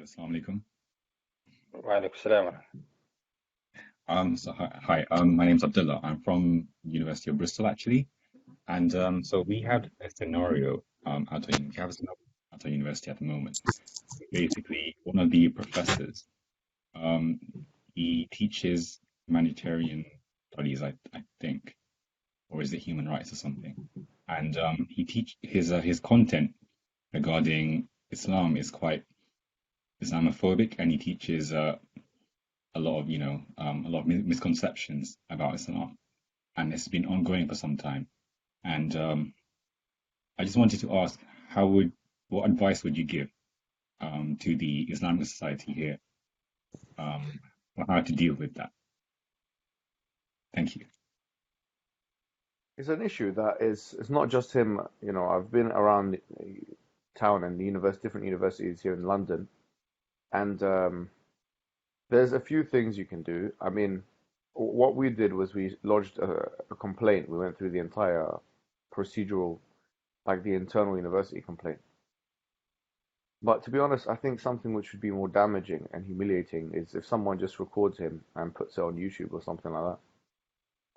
Assalamu alaikum. وعليكم السلام. My name's Abdullah. I'm from University of Bristol, actually. And so we had a scenario we have a scenario at our university at the moment. Basically, one of the professors, um, he teaches humanitarian studies, I think, or is it human rights or something? And he teach his content regarding Islam is quite Islamophobic, and he teaches a lot of a lot of misconceptions about Islam, and it's been ongoing for some time. And I just wanted to ask, what advice would you give to the Islamic society here on how to deal with that? Thank you. It's an issue that it's not just him. I've been around town and different universities here in London, and there's a few things you can do. I mean, what we did was we lodged a complaint. We went through the entire procedural, like the internal university complaint. But to be honest, I think something which would be more damaging and humiliating is if someone just records him and puts it on YouTube or something like that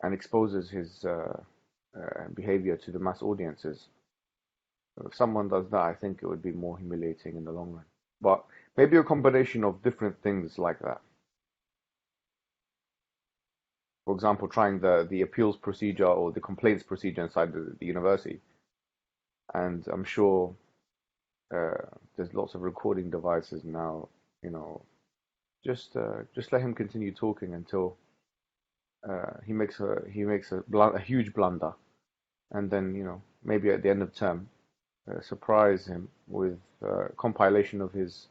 and exposes his behavior to the mass audiences. If someone does that, I think it would be more humiliating in the long run. But maybe a combination of different things like that. For example, trying the appeals procedure or the complaints procedure inside the university. And I'm sure there's lots of recording devices now. Just let him continue talking until he makes a huge blunder, and then maybe at the end of term, surprise him with compilation of his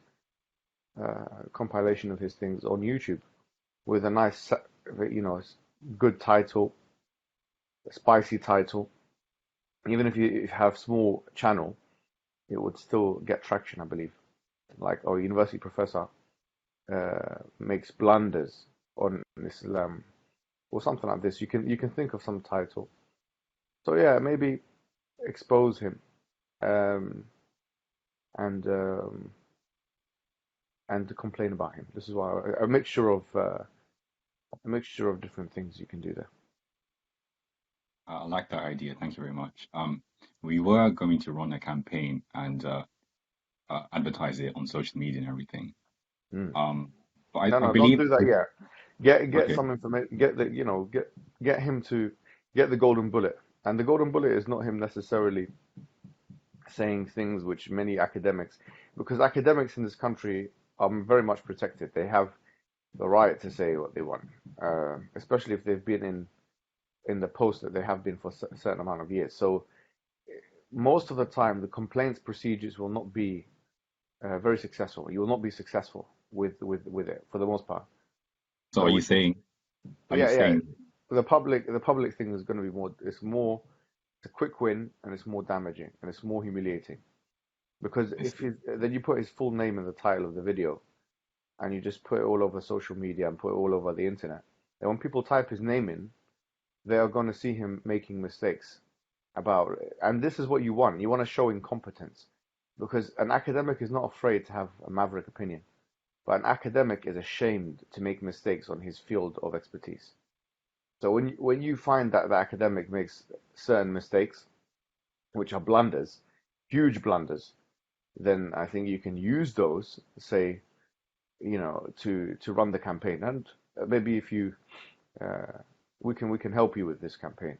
things on YouTube with a nice good title, a spicy title. Even if you have small channel, it would still get traction, I believe. Like, our university professor makes blunders on Islam or something like this. You can think of some title. So yeah, maybe expose him, and to complain about him. This is why a mixture of different things you can do there. I like that idea. Thank you very much. We were going to run a campaign and advertise it on social media and everything. But I No, don't believe do that yet. Get okay. some information. Get him to get the golden bullet. And the golden bullet is not him necessarily saying things which many academics, because academics in this country are very much protected. They have the right to say what they want, especially if they've been in the post that they have been for a certain amount of years. So most of the time, the complaints procedures will not be very successful. You will not be successful with it for the most part. So are you saying? The public thing is going to be more. It's a quick win, and it's more damaging, and it's more humiliating, because then you put his full name in the title of the video, and you just put it all over social media and put it all over the internet. And when people type his name in, they are going to see him making mistakes about it. And this is what you want. You want to show incompetence, because an academic is not afraid to have a maverick opinion, but an academic is ashamed to make mistakes on his field of expertise. So when you find that the academic makes certain mistakes, which are blunders, huge blunders, then I think you can use those, say, to run the campaign. And maybe if you we can help you with this campaign.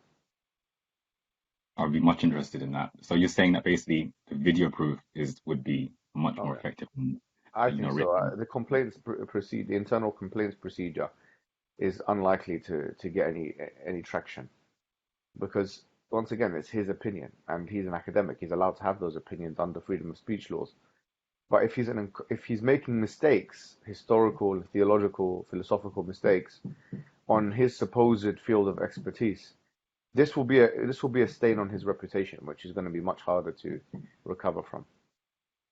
I'd be much interested in that. So you're saying that basically the video proof would be much more effective than I think so. written. The internal complaints procedure is unlikely to get any traction, because once again, it's his opinion, and he's an academic. He's allowed to have those opinions under freedom of speech laws. But if he's making mistakes, historical, theological, philosophical mistakes on his supposed field of expertise, this will be a stain on his reputation, which is going to be much harder to recover from.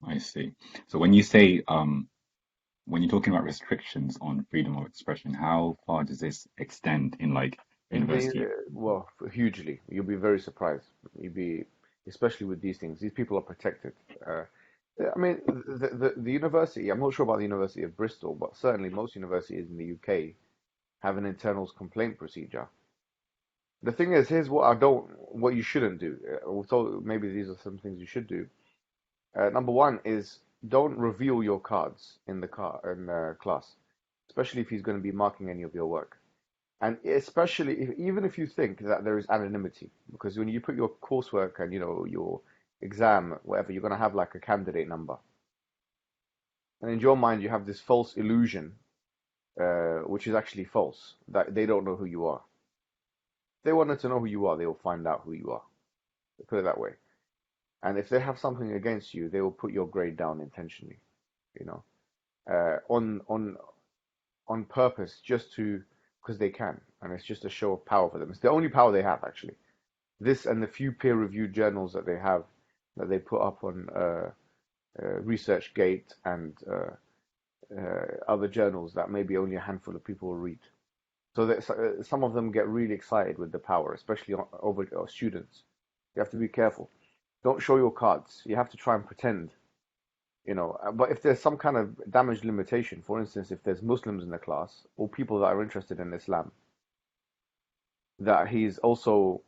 I see. So when you say when you're talking about restrictions on freedom of expression, how far does this extend in like university? Well, hugely. You'll be very surprised. Especially with these things. These people are protected. I mean, the university, I'm not sure about the University of Bristol, but certainly most universities in the UK have an internals complaint procedure. The thing is, here's what you shouldn't do. So maybe these are some things you should do. Number one is don't reveal your cards in the class, especially if he's going to be marking any of your work. And especially even if you think that there is anonymity, because when you put your coursework and your exam, whatever, you're going to have like a candidate number, and in your mind you have this false illusion, which is actually false, that they don't know who you are. If they wanted to know who you are, they will find out who you are. Put it that way. And if they have something against you, they will put your grade down intentionally, you know, on purpose, just to because they can, and it's just a show of power for them. It's the only power they have, actually. This and the few peer-reviewed journals that they have, that they put up on ResearchGate and other journals that maybe only a handful of people will read. So that some of them get really excited with the power, especially over students. You have to be careful. Don't show your cards. You have to try and pretend, But if there's some kind of damage limitation, for instance, if there's Muslims in the class or people that are interested in Islam, that he's also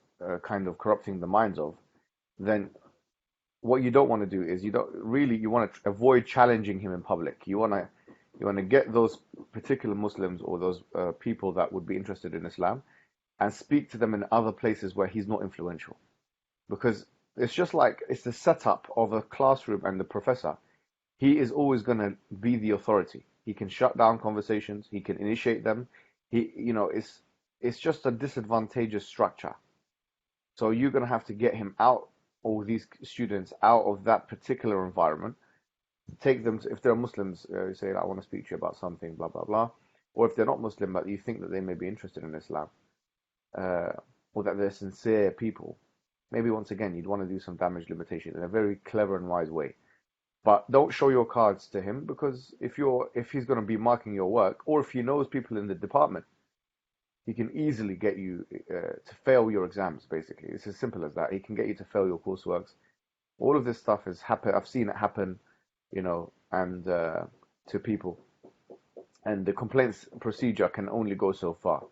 kind of corrupting the minds of, then what you don't want to do is you want to avoid challenging him in public. You want to get those particular Muslims or those people that would be interested in Islam and speak to them in other places where he's not influential, because it's just like it's the setup of a classroom and the professor. He is always going to be the authority. He can shut down conversations. He can initiate them. It's just a disadvantageous structure. So you're going to have to get him out, all these students out of that particular environment. Take them if they're Muslims, say, I want to speak to you about something, blah, blah, blah. Or if they're not Muslim, but you think that they may be interested in Islam, or that they're sincere people, maybe once again, you'd want to do some damage limitation in a very clever and wise way. But don't show your cards to him, because if he's going to be marking your work, or if he knows people in the department, he can easily get you to fail your exams, basically. It's as simple as that. He can get you to fail your courseworks. All of this stuff has happened. I've seen it happen, and to people. And the complaints procedure can only go so far.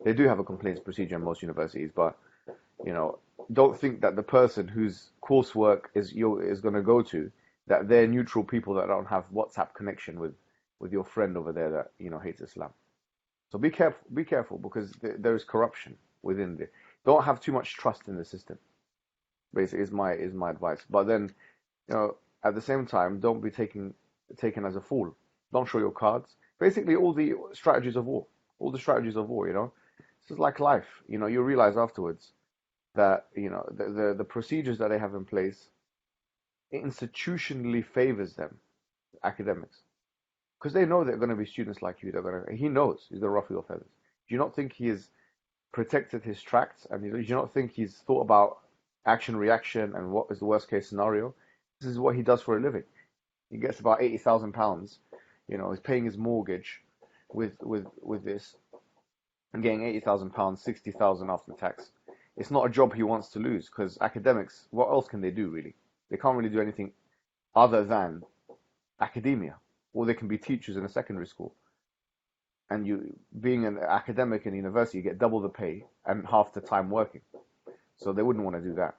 They do have a complaints procedure in most universities, but, don't think that the person whose coursework is going to go to, that they're neutral people that don't have WhatsApp connection with your friend over there that, hates Islam. So be careful, because there is corruption within the. Don't have too much trust in the system. Basically, is my advice. But then, at the same time, don't be taken as a fool. Don't show your cards. Basically, all the strategies of war. This is like life. You realize afterwards that the procedures that they have in place, it institutionally favors them, academics. Because they know they're going to be students like you. He knows he's going to ruffle your feathers. Do you not think he has protected his tracts? And do you not think he's thought about action, reaction, and what is the worst case scenario? This is what he does for a living. He gets about £80,000. He's paying his mortgage with this, and getting £80,000, 60,000 after tax. It's not a job he wants to lose, because academics, what else can they do really? They can't really do anything other than academia. Or they can be teachers in a secondary school. And you, being an academic in university, you get double the pay and half the time working. So they wouldn't want to do that.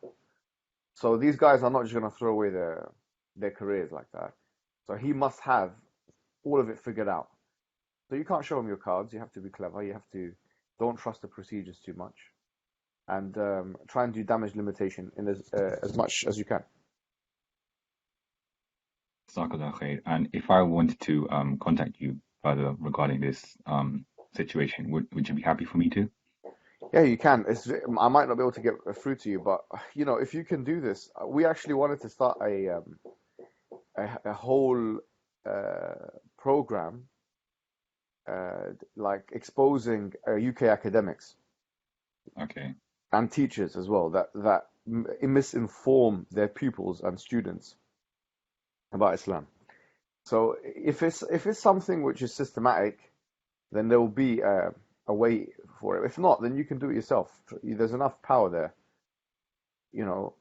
So these guys are not just going to throw away their careers like that. So he must have all of it figured out. So you can't show him your cards. You have to be clever. Don't trust the procedures too much. And try and do damage limitation in as much as you can. And if I wanted to contact you further regarding this situation, would you be happy for me to? Yeah, you can. I might not be able to get through to you, but if you can do this, we actually wanted to start a whole program, like exposing UK academics, Okay. and teachers as well, that misinform their pupils and students about Islam. So if it's something which is systematic, then there will be a way for it. If not, then you can do it yourself. There's enough power there.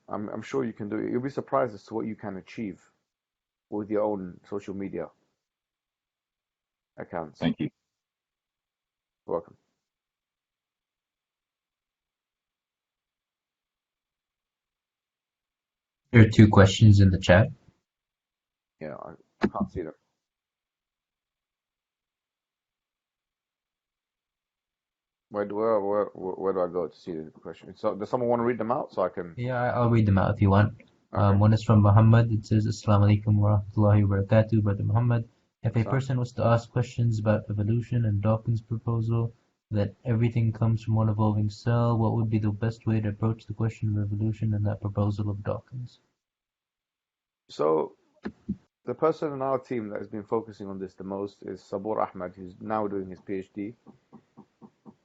I'm sure you can do it. You'll be surprised as to what you can achieve with your own social media accounts. Thank you. You're welcome. There are 2 questions in the chat. Yeah, I can't see them. Where do I go to see the question? So does someone want to read them out so I can? Yeah, I'll read them out if you want. Okay. One is from Mohammed. It says, Assalamu alaikum wa rahmatullahi wa barakatuh, Brother Muhammad. If a So, person was to ask questions about evolution and Dawkins' proposal that everything comes from one evolving cell, what would be the best way to approach the question of evolution and that proposal of Dawkins? so the person in our team that has been focusing on this the most is Sabur Ahmed, who's now doing his PhD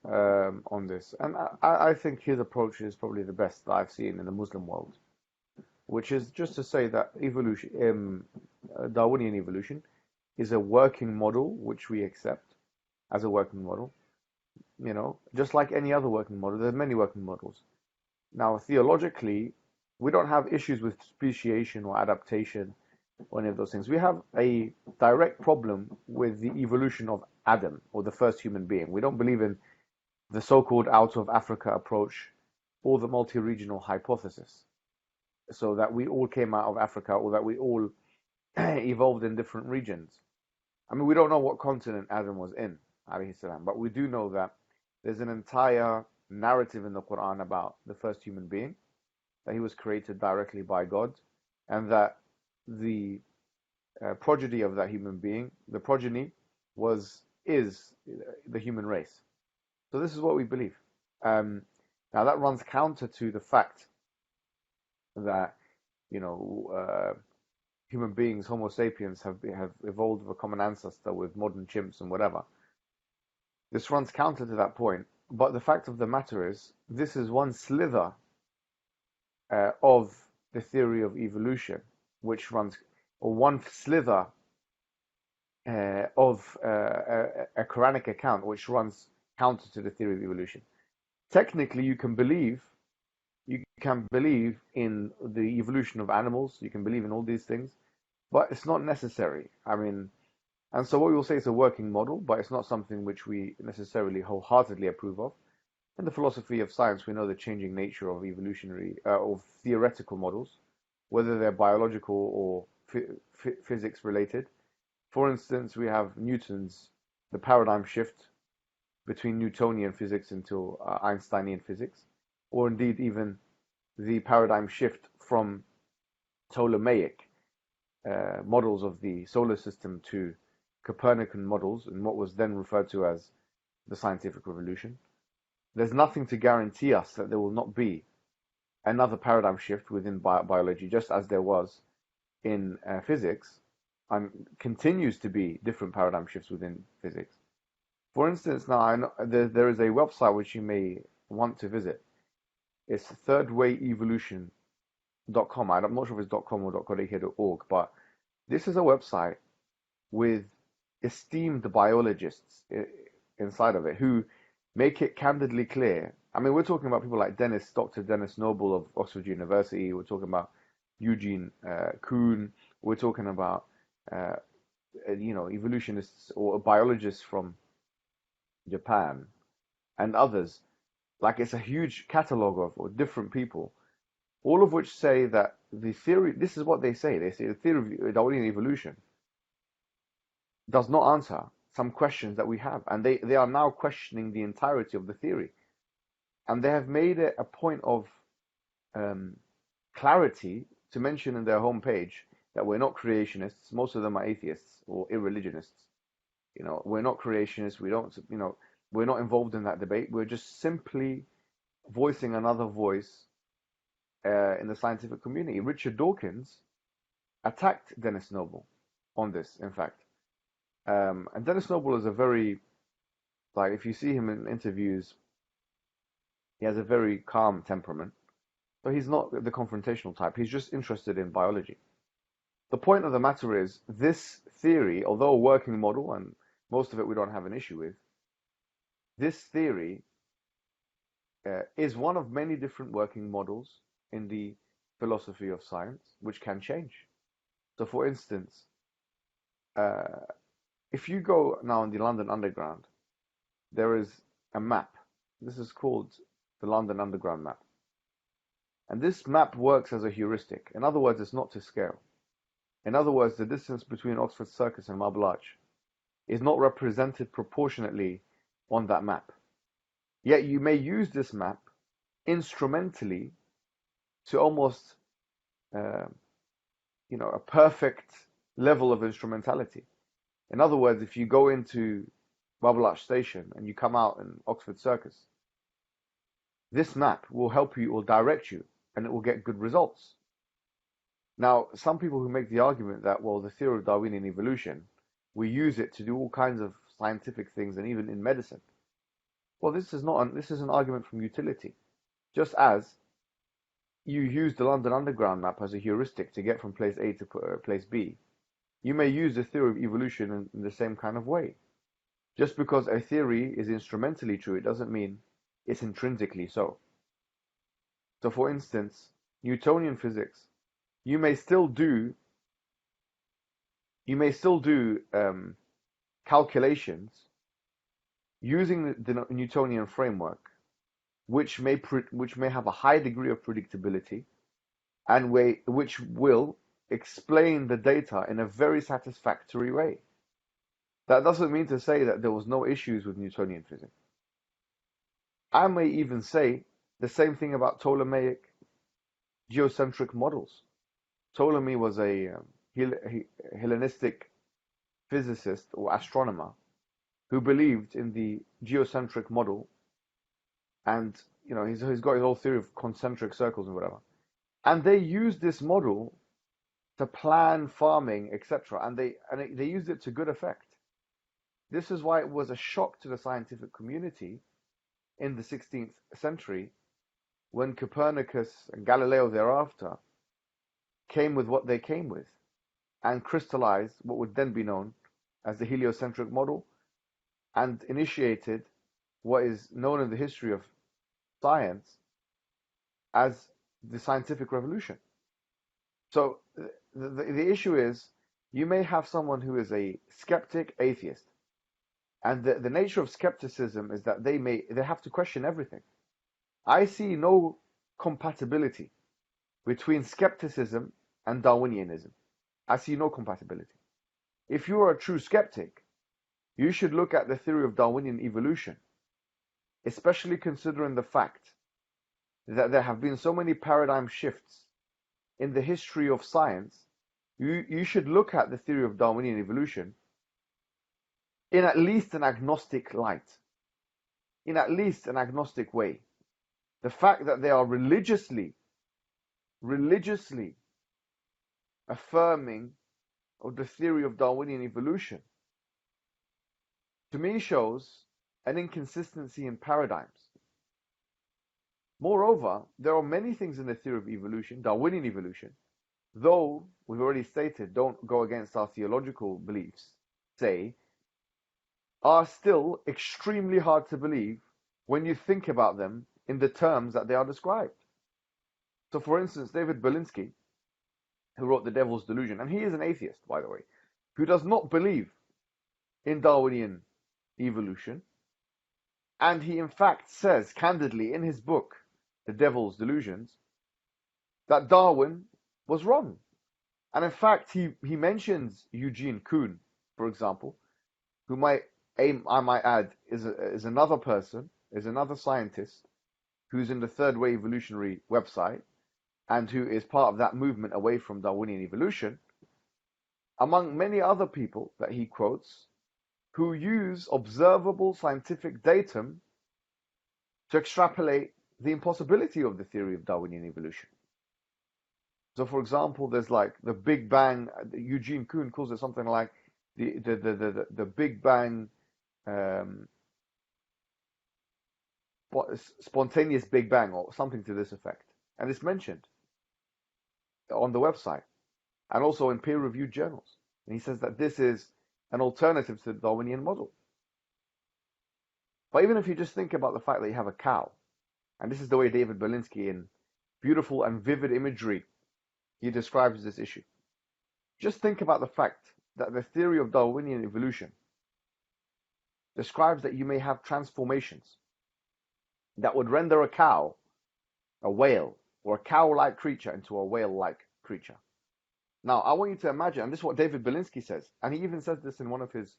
on this, and I think his approach is probably the best that I've seen in the Muslim world, which is just to say that evolution, Darwinian evolution, is a working model which we accept as a working model. You know, just like any other working model, there are many working models. Now, theologically, we don't have issues with speciation or adaptation or any of those things. We have a direct problem with the evolution of Adam, or the first human being. We don't believe in the so-called out of Africa approach or the multi-regional hypothesis, so that we all came out of Africa or that we all evolved in different regions. I mean, we don't know what continent Adam was in, alayhi salam, but we do know that there's an entire narrative in the Quran about the first human being, that he was created directly by God, and that the progeny of that human being, the progeny is the human race. So this is what we believe. Now that runs counter to the fact that, you know, human beings, Homo sapiens, have evolved with a common ancestor with modern chimps and whatever. This runs counter to that point. But the fact of the matter is, this is one slither of the theory of evolution, which runs, or one slither of a Quranic account, which runs counter to the theory of evolution. Technically, you can believe in the evolution of animals, you can believe in all these things, but it's not necessary. I mean, and so what we will say is a working model, but it's not something which we necessarily wholeheartedly approve of. In the philosophy of science, we know the changing nature of evolutionary of theoretical models, whether they're biological or physics related. For instance, we have the paradigm shift between Newtonian physics into Einsteinian physics, or indeed even the paradigm shift from Ptolemaic models of the solar system to Copernican models in what was then referred to as the scientific revolution. There's nothing to guarantee us that there will not be another paradigm shift within biology, just as there was in physics, and continues to be different paradigm shifts within physics. For instance, now I know there is a website which you may want to visit. It's thirdwayevolution.com. I'm not sure if it's .com or .co.uk, but this is a website with esteemed biologists inside of it who make it candidly clear. I mean, we're talking about people like Dr. Dennis Noble of Oxford University. We're talking about Eugene Kuhn. We're talking about evolutionists or biologists from Japan and others. Like, it's a huge catalogue of different people, all of which say that the theory. This is what they say. They say the theory of Darwinian evolution does not answer some questions that we have, and they are now questioning the entirety of the theory, and they have made it a point of clarity to mention in their homepage that we're not creationists. Most of them are atheists or irreligionists. You know, we're not creationists. We don't, we're not involved in that debate. We're just simply voicing another voice in the scientific community. Richard Dawkins attacked Dennis Noble on this, in fact. And Dennis Noble is a very, like, if you see him in interviews, he has a very calm temperament. So he's not the confrontational type. He's just interested in biology. The point of the matter is, this theory, although a working model, and most of it we don't have an issue with, this theory is one of many different working models in the philosophy of science, which can change. So, for instance, if you go now in the London Underground, there is a map. This is called the London Underground map. And this map works as a heuristic. In other words, it's not to scale. In other words, the distance between Oxford Circus and Marble Arch is not represented proportionately on that map. Yet you may use this map instrumentally to almost, a perfect level of instrumentality. In other words, if you go into Marble Arch Station and you come out in Oxford Circus, this map will help you, will direct you, and it will get good results. Now, some people who make the argument that, well, the theory of Darwinian evolution, we use it to do all kinds of scientific things and even in medicine. Well, this is an argument from utility. Just as you use the London Underground map as a heuristic to get from place A to place B, you may use the theory of evolution in the same kind of way. Just because a theory is instrumentally true, it doesn't mean it's intrinsically so. So, for instance, Newtonian physics, you may still do calculations using the Newtonian framework, which may have a high degree of predictability, and which will explain the data in a very satisfactory way. That doesn't mean to say that there was no issues with Newtonian physics. I may even say the same thing about Ptolemaic geocentric models. Ptolemy was a Hellenistic physicist or astronomer who believed in the geocentric model, and he's got his whole theory of concentric circles and whatever. And they used this model to plan farming, etc. And they used it to good effect. This is why it was a shock to the scientific community in the 16th century when Copernicus and Galileo thereafter came with what they came with and crystallized what would then be known as the heliocentric model and initiated what is known in the history of science as the scientific revolution. So the issue is, you may have someone who is a skeptic atheist, and the nature of skepticism is that they have to question everything. I see no compatibility between skepticism and Darwinianism. I see no compatibility. If you are a true skeptic, you should look at the theory of Darwinian evolution, especially considering the fact that there have been so many paradigm shifts in the history of science. You should look at the theory of Darwinian evolution in at least an agnostic light, in at least an agnostic way. The fact that they are religiously affirming of the theory of Darwinian evolution, to me shows an inconsistency in paradigms. Moreover, there are many things in the theory of evolution, Darwinian evolution, though we've already stated don't go against our theological beliefs, are still extremely hard to believe when you think about them in the terms that they are described. So, for instance, David Berlinski, who wrote The Devil's Delusion, and he is an atheist, by the way, who does not believe in Darwinian evolution, and he in fact says candidly in his book, The Devil's Delusions, that Darwin was wrong. And in fact, he mentions Eugene Kuhn, for example, who I might add, is another person, is another scientist who's in the Third Way Evolutionary website and who is part of that movement away from Darwinian evolution, among many other people that he quotes, who use observable scientific datum to extrapolate the impossibility of the theory of Darwinian evolution. So, for example, there's like the Big Bang. Eugene Kuhn calls it something like the Big Bang, spontaneous Big Bang, or something to this effect, and it's mentioned on the website and also in peer-reviewed journals. And he says that this is an alternative to the Darwinian model. But even if you just think about the fact that you have a cow, and this is the way David Berlinski, in beautiful and vivid imagery, he describes this issue. Just think about the fact that the theory of Darwinian evolution describes that you may have transformations that would render a cow, a whale, or a cow-like creature into a whale-like creature. Now, I want you to imagine, and this is what David Belinsky says, and he even says this in one of his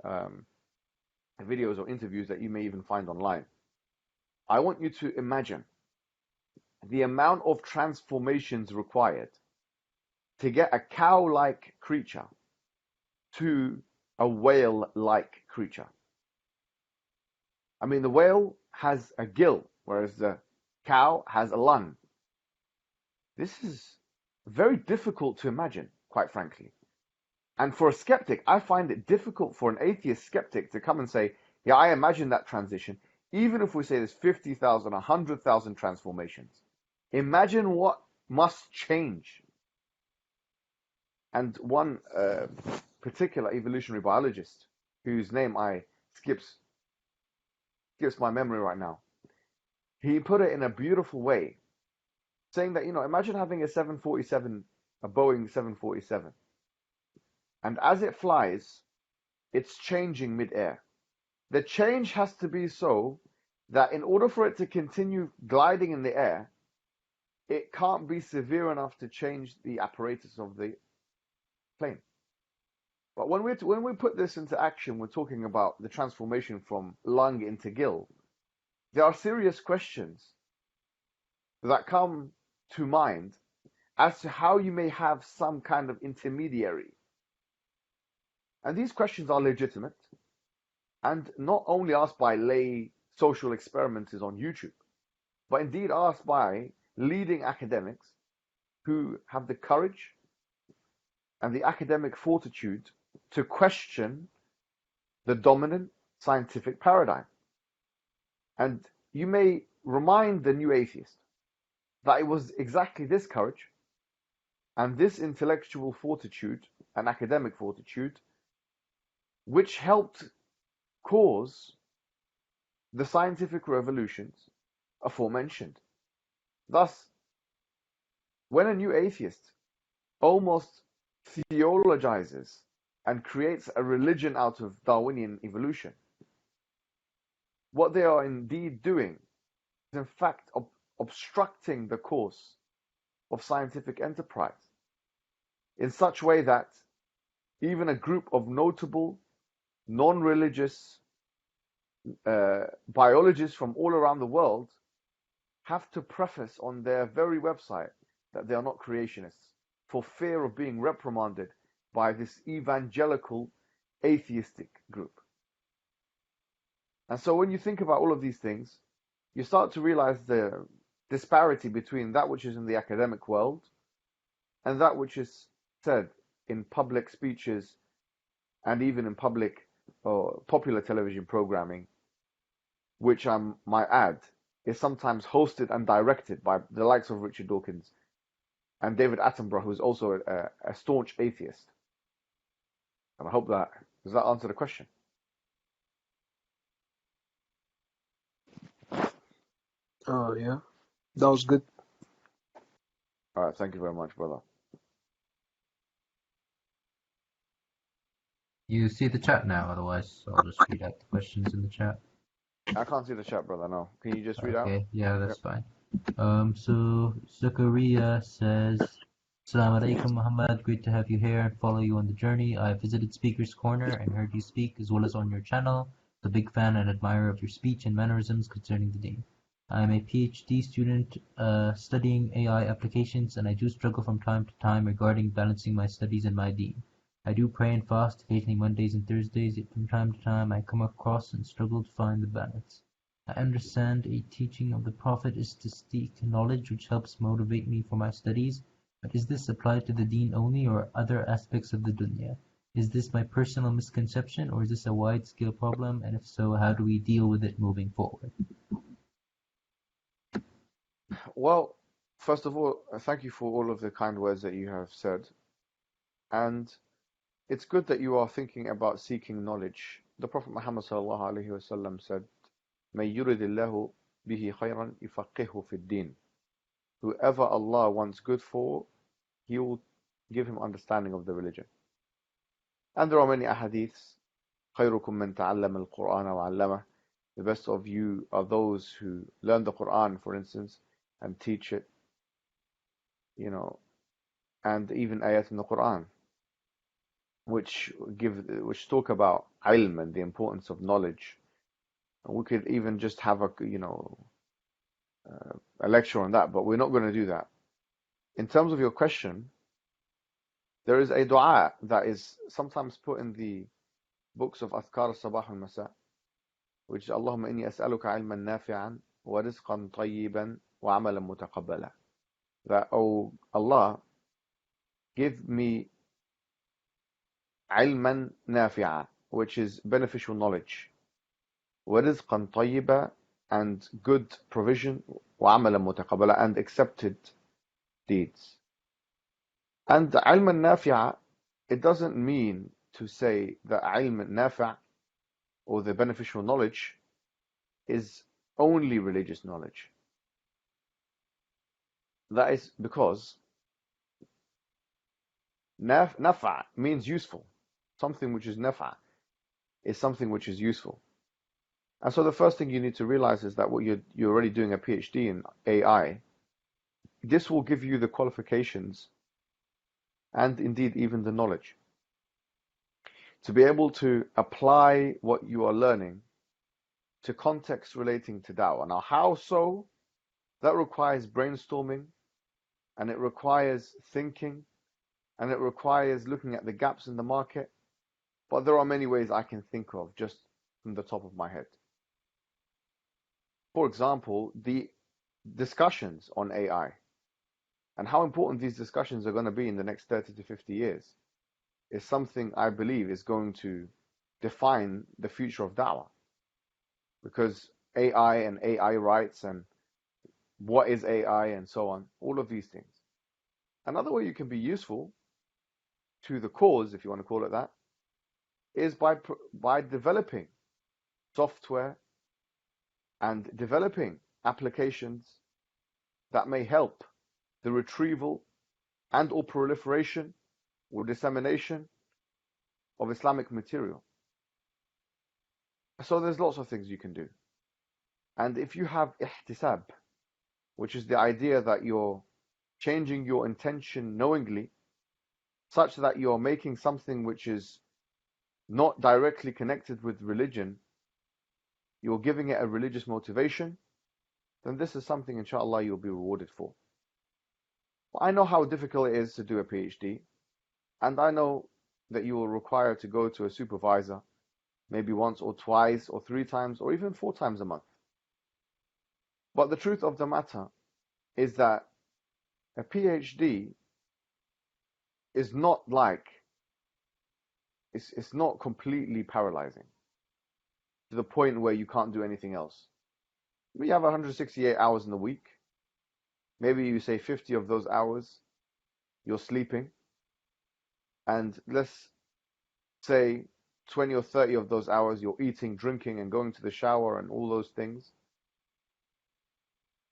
videos or interviews that you may even find online. I want you to imagine the amount of transformations required to get a cow-like creature to a whale-like creature. I mean, the whale has a gill, whereas the cow has a lung. This is very difficult to imagine, quite frankly. And for a skeptic, I find it difficult for an atheist skeptic to come and say, yeah, I imagine that transition, even if we say there's 50,000, 100,000 transformations. Imagine what must change. And one particular evolutionary biologist, whose name skips my memory right now, he put it in a beautiful way, saying that, imagine having a Boeing 747, and as it flies, it's changing mid-air. The change has to be so that in order for it to continue gliding in the air, it can't be severe enough to change the apparatus of the plane. But when we put this into action, we're talking about the transformation from lung into gill. There are serious questions that come to mind as to how you may have some kind of intermediary. And these questions are legitimate and not only asked by lay social experimenters on YouTube, but indeed asked by leading academics who have the courage and the academic fortitude to question the dominant scientific paradigm. And you may remind the new atheist that it was exactly this courage and this intellectual fortitude and academic fortitude which helped cause the scientific revolutions aforementioned. Thus, when a new atheist almost theologizes and creates a religion out of Darwinian evolution, what they are indeed doing is in fact obstructing the course of scientific enterprise in such a way that even a group of notable non-religious biologists from all around the world have to preface on their very website that they are not creationists for fear of being reprimanded by this evangelical atheistic group. And so when you think about all of these things, you start to realize the disparity between that which is in the academic world and that which is said in public speeches and even in public or popular television programming, which I might add is sometimes hosted and directed by the likes of Richard Dawkins and David Attenborough, who's also a staunch atheist. And I hope does that answer the question? Oh, yeah. That was good. All right, thank you very much, brother. You see the chat now, otherwise I'll just read out the questions in the chat. I can't see the chat, brother. No, can you just read out? Okay, yeah, that's fine. So Zakaria says, Assalamu alaikum, Muhammad. Great to have you here and follow you on the journey. I visited Speaker's Corner and heard you speak as well as on your channel. I'm a big fan and admirer of your speech and mannerisms concerning the deen. I am a PhD student studying AI applications, and I do struggle from time to time regarding balancing my studies and my deen. I do pray and fast occasionally Mondays and Thursdays, yet from time to time I come across and struggle to find the balance. I understand a teaching of the Prophet is to seek knowledge which helps motivate me for my studies, but is this applied to the deen only or other aspects of the dunya? Is this my personal misconception or is this a wide-scale problem, and if so, how do we deal with it moving forward? Well, first of all, thank you for all of the kind words that you have said. And it's good that you are thinking about seeking knowledge. The Prophet Muhammad sallallahu alaihi wasallam said, "May yuridillahu bihi khayran yufaqihu fid din." Whoever Allah wants good for, He will give him understanding of the religion. And there are many ahadiths. خيركم من تعلم القرآن وعلمه. The best of you are those who learn the Quran, for instance, and teach it, and even ayat in the Quran, which talk about ilm and the importance of knowledge. And we could even just have a lecture on that, but we're not going to do that. In terms of your question, there is a dua that is sometimes put in the books of Adhkar al-Sabah al-Masa, which is Allahumma inni as'aluka ilman nafi'an wa rizqan tayyiban wa amalan mutaqabbala. That, oh Allah, give me ilman nafi'a, which is beneficial knowledge, wa rizqan tayyiba, and good provision, wa amalan mutaqabbala, and accepted deeds. And the ilm nafi'a, it doesn't mean to say that ilm nafi' or the beneficial knowledge is only religious knowledge. That is because nafa' means useful. Something which is nafa' is something which is useful. And so the first thing you need to realize is that what you're already doing a PhD in AI, this will give you the qualifications and indeed even the knowledge to be able to apply what you are learning to context relating to da'wah. Now, how so? That requires brainstorming, and it requires thinking, and it requires looking at the gaps in the market. But there are many ways I can think of just from the top of my head. For example, the discussions on AI and how important these discussions are going to be in the next 30 to 50 years is something I believe is going to define the future of da'wah. Because AI and AI rights and what is AI and so on, all of these things. Another way you can be useful to the cause, if you want to call it that, is by developing software and developing applications that may help the retrieval and or proliferation or dissemination of Islamic material. So there's lots of things you can do. And if you have ihtisab, which is the idea that you're changing your intention knowingly, such that you're making something which is not directly connected with religion, you're giving it a religious motivation, then this is something, inshallah, you'll be rewarded for. Well, I know how difficult it is to do a PhD, and I know that you will require to go to a supervisor maybe once or twice or 3 times or even 4 times a month. But the truth of the matter is that a PhD is not it's not completely paralyzing to the point where you can't do anything else. We have 168 hours in the week. Maybe you say 50 of those hours you're sleeping, and let's say 20 or 30 of those hours you're eating, drinking, and going to the shower and all those things.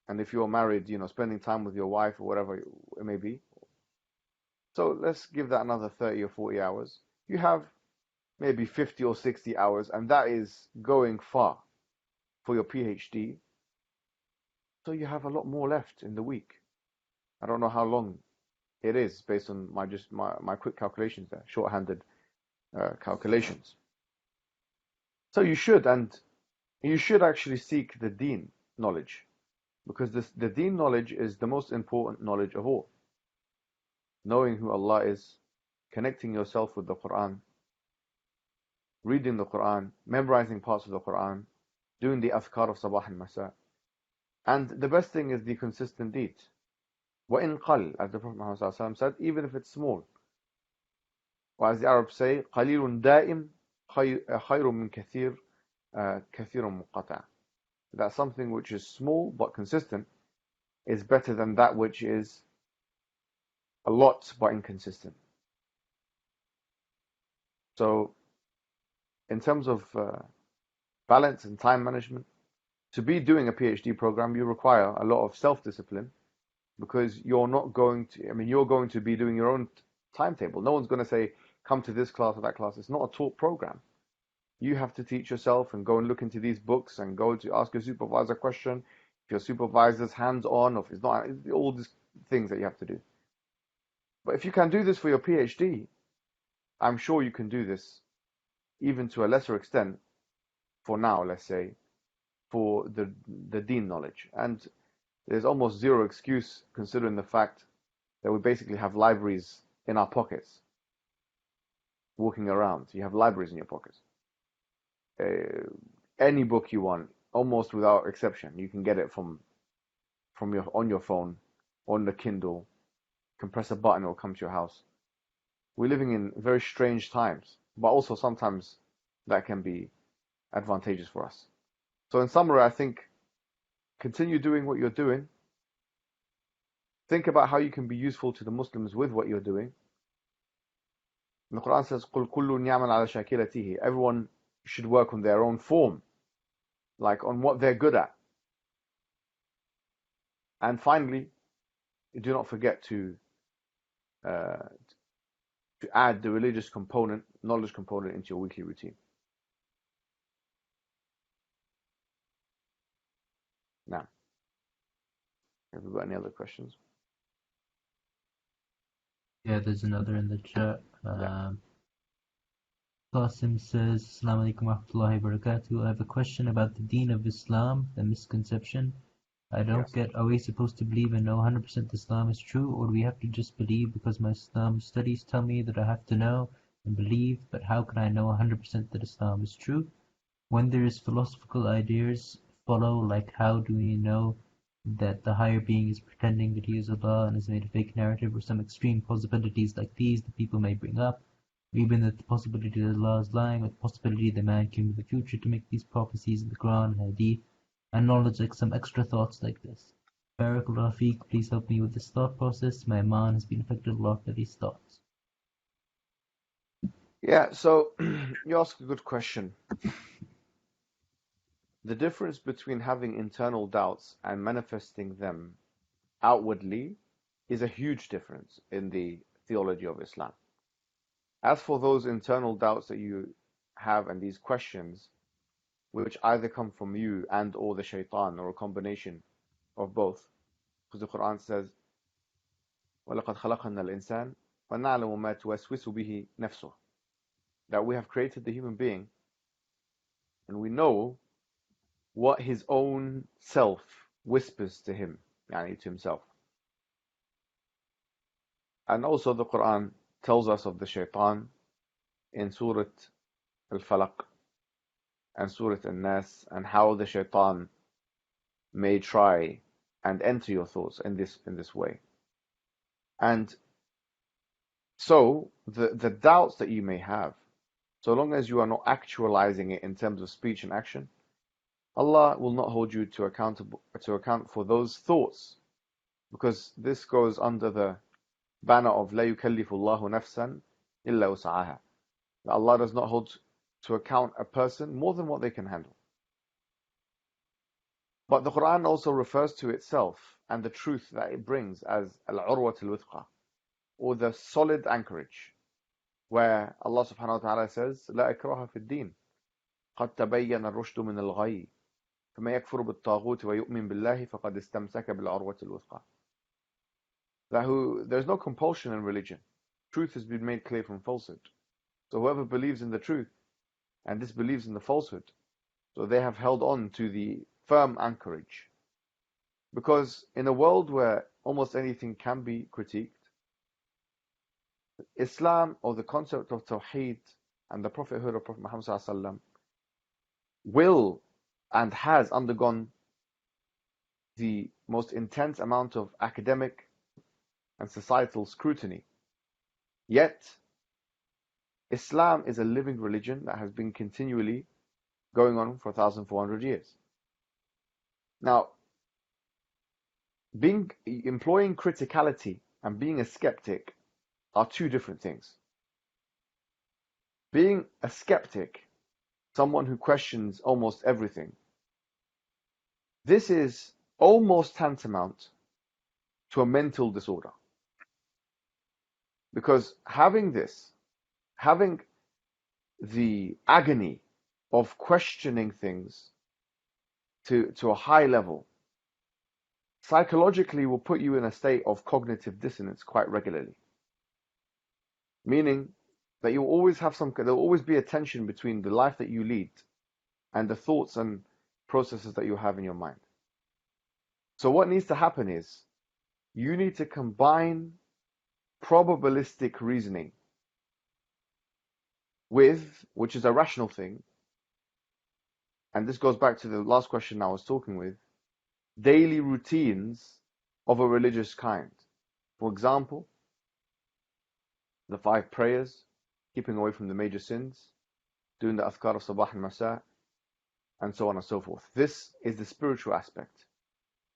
And if you're married, spending time with your wife or whatever it may be. So let's give that another 30 or 40 hours. You have maybe 50 or 60 hours, and that is going far for your PhD. So you have a lot more left in the week. I don't know how long it is based on my quick calculations there, shorthanded calculations. So you should actually seek the deen knowledge, because the deen knowledge is the most important knowledge of all. Knowing who Allah is, connecting yourself with the Quran, reading the Quran, memorizing parts of the Quran, doing the Adhkar of Sabah and Masa. And the best thing is the consistent deed. وَإِنْ قَلْ, as the Prophet Muhammad said, even if it's small. Or as the Arabs say, قَلِيلٌ دَائِمٌ خَيْرٌ مِنْ كَثِيرٌ مُقَطَعٌ. That something which is small but consistent is better than that which is a lot but inconsistent. So, in terms of balance and time management, to be doing a PhD program, you require a lot of self-discipline, because you're going to be doing your own timetable. No one's going to say, come to this class or that class. It's not a taught program. You have to teach yourself and go and look into these books and go to ask your supervisor a question. If your supervisor's hands-on, or if it's not, all these things that you have to do. But if you can do this for your PhD, I'm sure you can do this even to a lesser extent for now, let's say, for the deen knowledge. And there's almost zero excuse considering the fact that we basically have libraries in our pockets, walking around. You have libraries in your pockets. Any book you want, almost without exception, you can get it from on your phone, on the Kindle. You can press a button, it will come to your house. We're living in very strange times, but also sometimes that can be advantageous for us. So in summary, I think continue doing what you're doing. Think about how you can be useful to the Muslims with what you're doing. The Quran says, قُلْ كُلٌّ يَعْمَلْ عَلَى شَاكِلَتِهِ. Everyone should work on their own form, like on what they're good at. And finally, do not forget to add the religious component, knowledge component into your weekly routine. Now, have we got any other questions? Yeah, there's another in the chat. Qasim says, Assalamu alaikum wa rahmatullahi wa barakatuh. I have a question about the deen of Islam, the misconception. I don't get, are we supposed to believe and know 100% Islam is true, or do we have to just believe because my Islam studies tell me that I have to know and believe, but how can I know 100% that Islam is true? When there is philosophical ideas follow, like how do we know that the higher being is pretending that he is Allah and has made a fake narrative, or some extreme possibilities like these that people may bring up, or even that the possibility that Allah is lying, or the possibility that man came in the future to make these prophecies in the Quran and Hadith, and knowledge like some extra thoughts like this. Barakallah Feek, please help me with this thought process. My iman has been affected a lot by these thoughts. Yeah, so you ask a good question. The difference between having internal doubts and manifesting them outwardly is a huge difference in the theology of Islam. As for those internal doubts that you have and these questions, which either come from you and or the shaitan, or a combination of both, because the Quran says, وَلَقَدْ خَلَقْنَا الْإِنسَانَ وَنَعْلَمُ مَا تُوَسْوِسُ بِهِ نَفْسُهُ, that we have created the human being and we know what his own self whispers to him, yani to himself. And also the Quran tells us of the shaitan in Surah Al-Falaq and Surah An-Nas, and how the shaitan may try and enter your thoughts in this way. And so the doubts that you may have, so long as you are not actualizing it in terms of speech and action, Allah will not hold you to account for those thoughts, because this goes under the banner of لا يكلف الله نفسا إلا وسعها. Allah does not hold to account a person more than what they can handle. But the Quran also refers to itself and the truth that it brings as al-urwat al-wuthqa, or the solid anchorage, where Allah subhanahu wa ta'ala says, لا إكراه في الدين قد تبين الرشد من الغي فما يكفر بالطاغوت ويؤمن بالله فقد استمسك بالعروة الوثقى. There's no compulsion in religion. Truth has been made clear from falsehood. So whoever believes in the truth and disbelieves in the falsehood, so they have held on to the firm anchorage. Because in a world where almost anything can be critiqued, Islam, or the concept of Tawheed and the prophethood of Prophet Muhammad ﷺ, will and has undergone the most intense amount of academic and societal scrutiny. Yet, Islam is a living religion that has been continually going on for 1,400 years. Now, employing criticality and being a skeptic are two different things. Being a skeptic, someone who questions almost everything, this is almost tantamount to a mental disorder. Because having the agony of questioning things to a high level, psychologically will put you in a state of cognitive dissonance quite regularly. Meaning that you'll always have there'll always be a tension between the life that you lead and the thoughts and processes that you have in your mind. So what needs to happen is you need to combine probabilistic reasoning with, which is a rational thing, and this goes back to the last question I was talking with, daily routines of a religious kind. For example, the 5 prayers, keeping away from the major sins, doing the adhkar of sabah and masa, and so on and so forth. This is the spiritual aspect.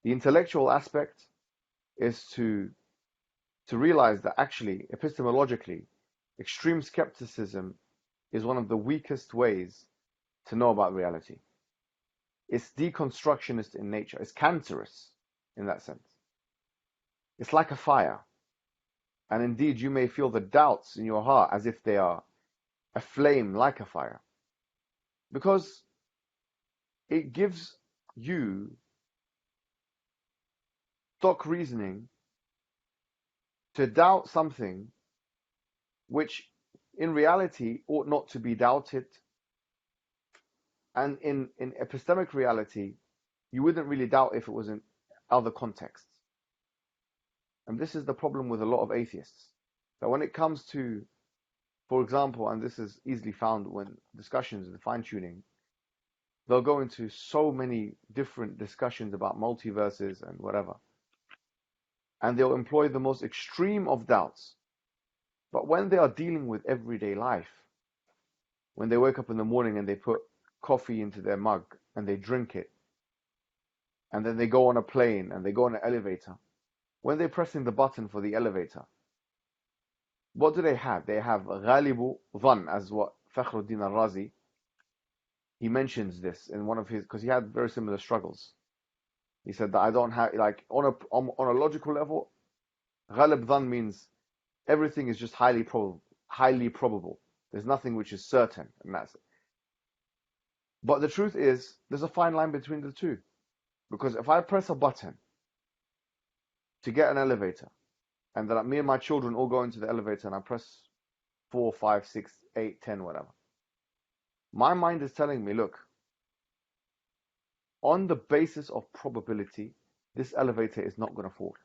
The intellectual aspect is to realize that actually, epistemologically, extreme skepticism is one of the weakest ways to know about reality. It's deconstructionist in nature. It's cancerous in that sense. It's like a fire. And indeed, you may feel the doubts in your heart as if they are a flame like a fire. Because it gives you stock reasoning to doubt something which in reality ought not to be doubted. And in epistemic reality, you wouldn't really doubt if it was in other contexts. And this is the problem with a lot of atheists. That when it comes to, for example, and this is easily found when discussions in fine-tuning, they'll go into so many different discussions about multiverses and whatever. And they'll employ the most extreme of doubts. But when they are dealing with everyday life, when they wake up in the morning and they put coffee into their mug and they drink it, and then they go on a plane and they go on an elevator, when they're pressing the button for the elevator, what do they have? They have غالب ظن, as what Fakhruddin al-Razi, he mentions this in one of his, because he had very similar struggles. He said that I don't have, like, on a logical level, غالب ظن means everything is just highly probable. There's nothing which is certain, and that's it. But the truth is, there's a fine line between the two. Because if I press a button to get an elevator, and then me and my children all go into the elevator and I press 4, 5, 6, 8, 10, whatever, my mind is telling me, look, on the basis of probability, this elevator is not going to fall.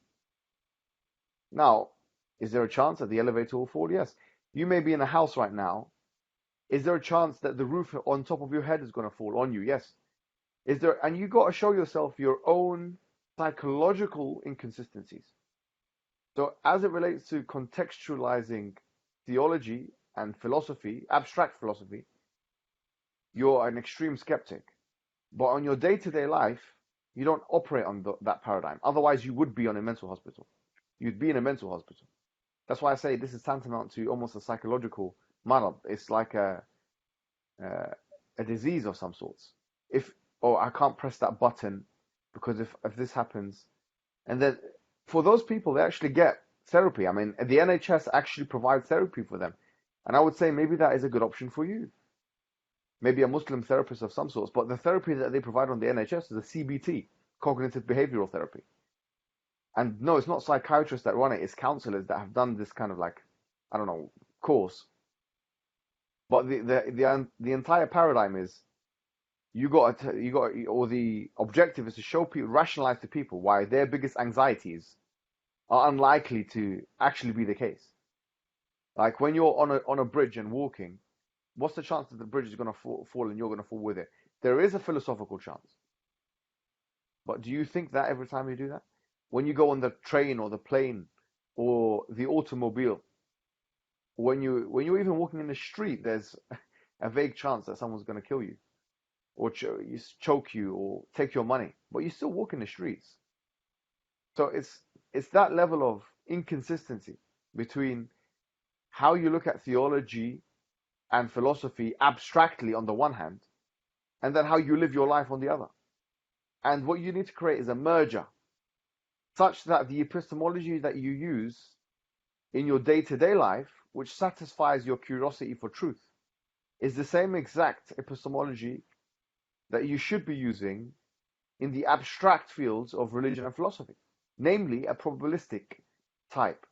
Now, is there a chance that the elevator will fall? Yes. You may be in a house right now. Is there a chance that the roof on top of your head is going to fall on you? Yes. Is there? And you got to show yourself your own psychological inconsistencies. So as it relates to contextualizing theology and philosophy, abstract philosophy, you're an extreme skeptic. But on your day-to-day life, you don't operate on that paradigm. Otherwise, you would be on a mental hospital. You'd be in a mental hospital. That's why I say this is tantamount to almost a psychological marad. It's like a disease of some sorts. I can't press that button because if this happens, and then for those people, they actually get therapy. I mean, the NHS actually provides therapy for them. And I would say maybe that is a good option for you. Maybe a Muslim therapist of some sorts, but the therapy that they provide on the NHS is a CBT, cognitive behavioral therapy. And no, it's not psychiatrists that run it, it's counselors that have done this kind of like, I don't know, course. But the entire paradigm is or the objective is to show people, rationalize to people why their biggest anxieties are unlikely to actually be the case. Like when you're on a bridge and walking, what's the chance that the bridge is going to fall and you're going to fall with it? There is a philosophical chance. But do you think that every time you do that? When you go on the train or the plane or the automobile, when you're even walking in the street, there's a vague chance that someone's going to kill you or choke you or take your money, but you still walk in the streets. So it's that level of inconsistency between how you look at theology and philosophy abstractly on the one hand, and then how you live your life on the other. And what you need to create is a merger, such that the epistemology that you use in your day-to-day life, which satisfies your curiosity for truth, is the same exact epistemology that you should be using in the abstract fields of religion and philosophy, namely a probabilistic type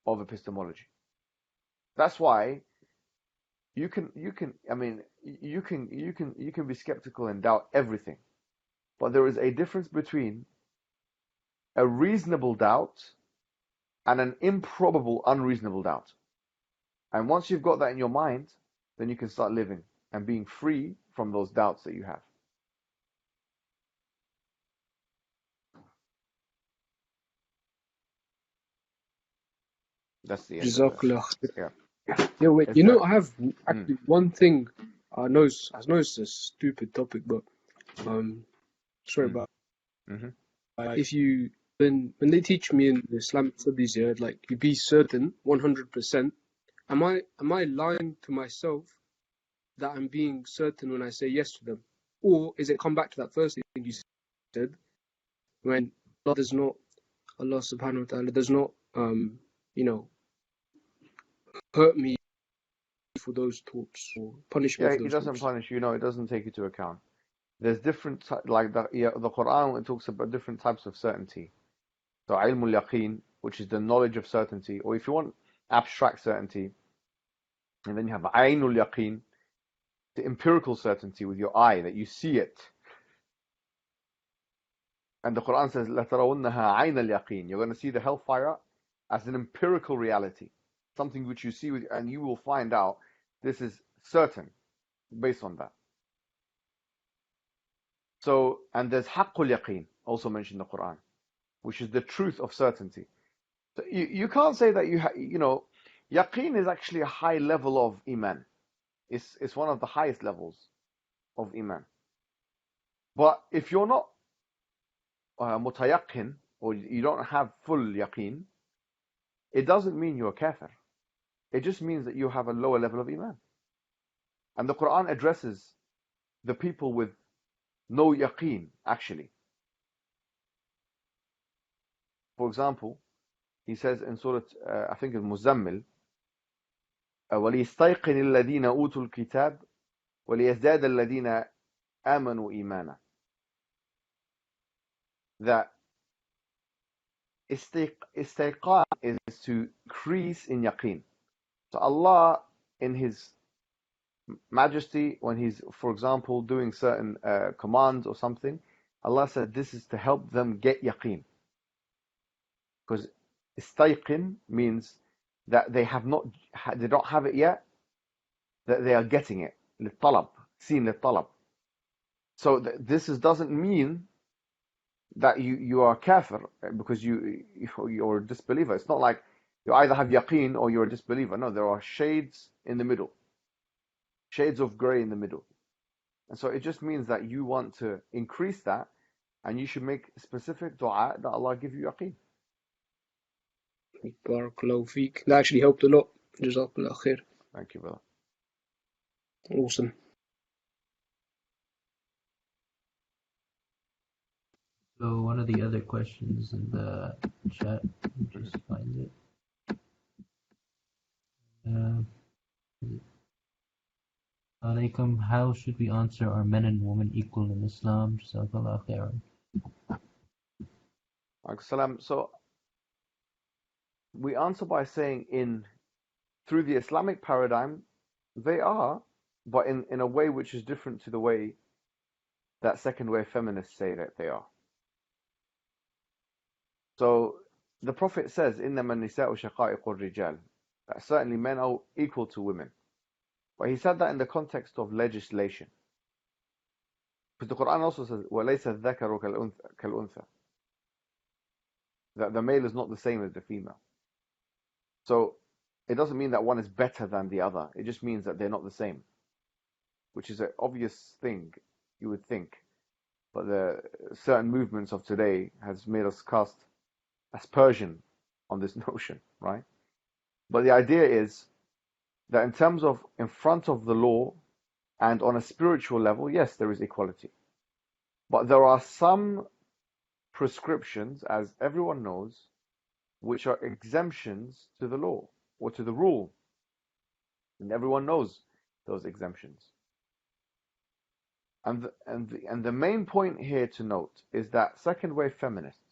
of epistemology. That's why you can be skeptical and doubt everything, but there is a difference between a reasonable doubt and an improbable, unreasonable doubt. And once you've got that in your mind, then you can start living and being free from those doubts that you have. That's the end of it. Jazakallah. Yeah. Yeah, wait. Is You know, there- I have actually one thing. I know it's a stupid topic, but sorry Mm. about. Mhm. If you when they teach me in the Islamic studies, yeah, like you be certain 100%. Am I lying to myself that I'm being certain when I say yes to them, or is it come back to that first thing you said when Allah subhanahu wa ta'ala does not hurt me for those thoughts or punish me Yeah, for he those doesn't thoughts? punish you. No, it doesn't take into account. There's different like the Quran. It talks about different types of certainty. So ilmul yaqeen, which is the knowledge of certainty, or if you want abstract certainty, and then you have ainul yaqeen, the empirical certainty with your eye that you see it. And the Quran says, لَتَرَوُنَّهَا عَيْنَ الْيَقِينِ. You're going to see the hellfire as an empirical reality, something which you see, and you will find out this is certain based on that. So, and there's haqqul yaqeen, also mentioned in the Quran, which is the truth of certainty. So you can't say that yaqeen is actually a high level of iman. It's one of the highest levels of iman. But if you're not mutayaqqin, or you don't have full yaqeen, it doesn't mean you're a kafir. It just means that you have a lower level of iman. And the Quran addresses the people with no yaqeen, actually. For example, he says in Surah, I think in Muzammil, وَلِيَسْتَيْقِنِ الَّذِينَ أُوتُوا الْكِتَابِ وَلِيَزْدَادَ الَّذِينَ آمَنُوا إِيمَانًا. That istiqan is to increase in yaqeen. So Allah, in His Majesty, when He's, for example, doing certain commands or something, Allah said this is to help them get yaqeen. Because istayqin means that they don't have it yet, that they are getting it. للطلب, seen للطلب. So doesn't mean that you are kafir because you're a disbeliever. It's not like you either have yaqeen or you're a disbeliever. No, there are shades in the middle, shades of grey in the middle. And so it just means that you want to increase that, and you should make specific dua that Allah give you yaqeen. Barakallahu feek. That actually helped a lot. Jazakallah khair. Thank you, brother. Awesome. So one of the other questions in the chat, let me just find it. Alaikum, how should we answer, are men and women equal in Islam? Jazakallah khairan. So we answer by saying through the Islamic paradigm, they are, but in a way which is different to the way that second wave feminists say that they are. So the Prophet says, إِنَّمَا النِّسَاءُ شَقَائِقُ الرِّجَالِ, that certainly men are equal to women. But he said that in the context of legislation. Because the Quran also says, وَلَيْسَ الذَّكَرُ كَالْأُنثَى, that the male is not the same as the female. So it doesn't mean that one is better than the other. It just means that they're not the same, which is an obvious thing, you would think. But the certain movements of today has made us cast aspersion on this notion, right? But the idea is that in terms of in front of the law and on a spiritual level, yes, there is equality. But there are some prescriptions, as everyone knows, which are exemptions to the law or to the rule. And everyone knows those exemptions. And the main point here to note is that second wave feminists,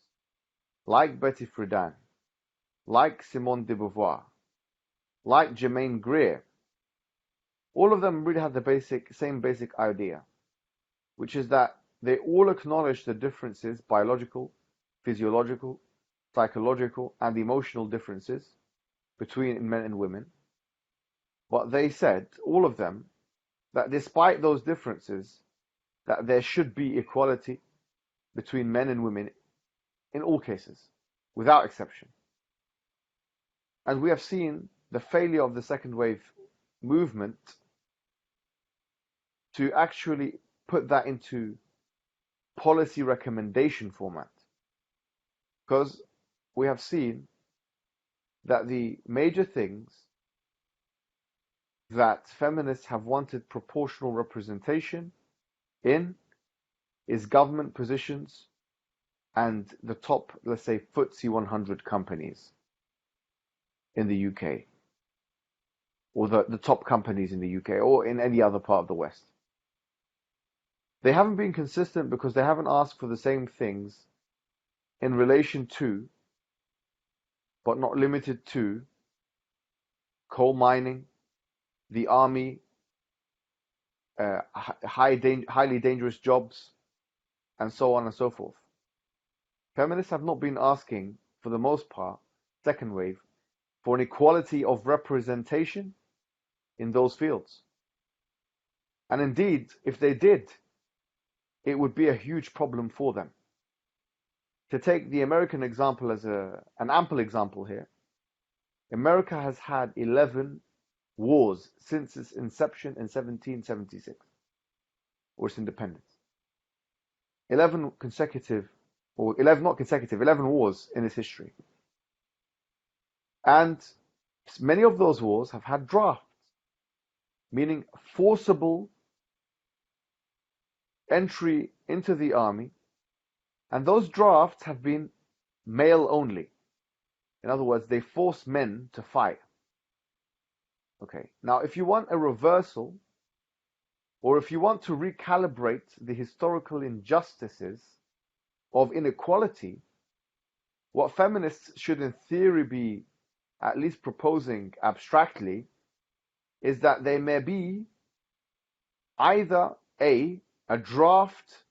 like Betty Friedan, like Simone de Beauvoir, like Germaine Greer, all of them really have the same basic idea, which is that they all acknowledge the differences, biological, physiological, psychological, and emotional differences between men and women. But they said, all of them, that despite those differences, that there should be equality between men and women in all cases, without exception. And we have seen the failure of the second wave movement to actually put that into policy recommendation format. Because we have seen that the major things that feminists have wanted proportional representation in is government positions and the top, let's say, FTSE 100 companies in the UK, or the top companies in the UK, or in any other part of the West. They haven't been consistent because they haven't asked for the same things in relation to, but not limited to, coal mining, the army, highly dangerous jobs, and so on and so forth. Feminists have not been asking, for the most part, second wave, for an equality of representation in those fields. And indeed, if they did, it would be a huge problem for them. To take the American example as an ample example here, America has had 11 wars since its inception in 1776, or its independence. 11 consecutive, or 11 not consecutive, 11 wars in its history. And many of those wars have had drafts, meaning forcible entry into the army, and those drafts have been male only. In other words, they force men to fight. Okay, now if you want a reversal, or if you want to recalibrate the historical injustices of inequality, what feminists should in theory be at least proposing abstractly is that there may be either a draft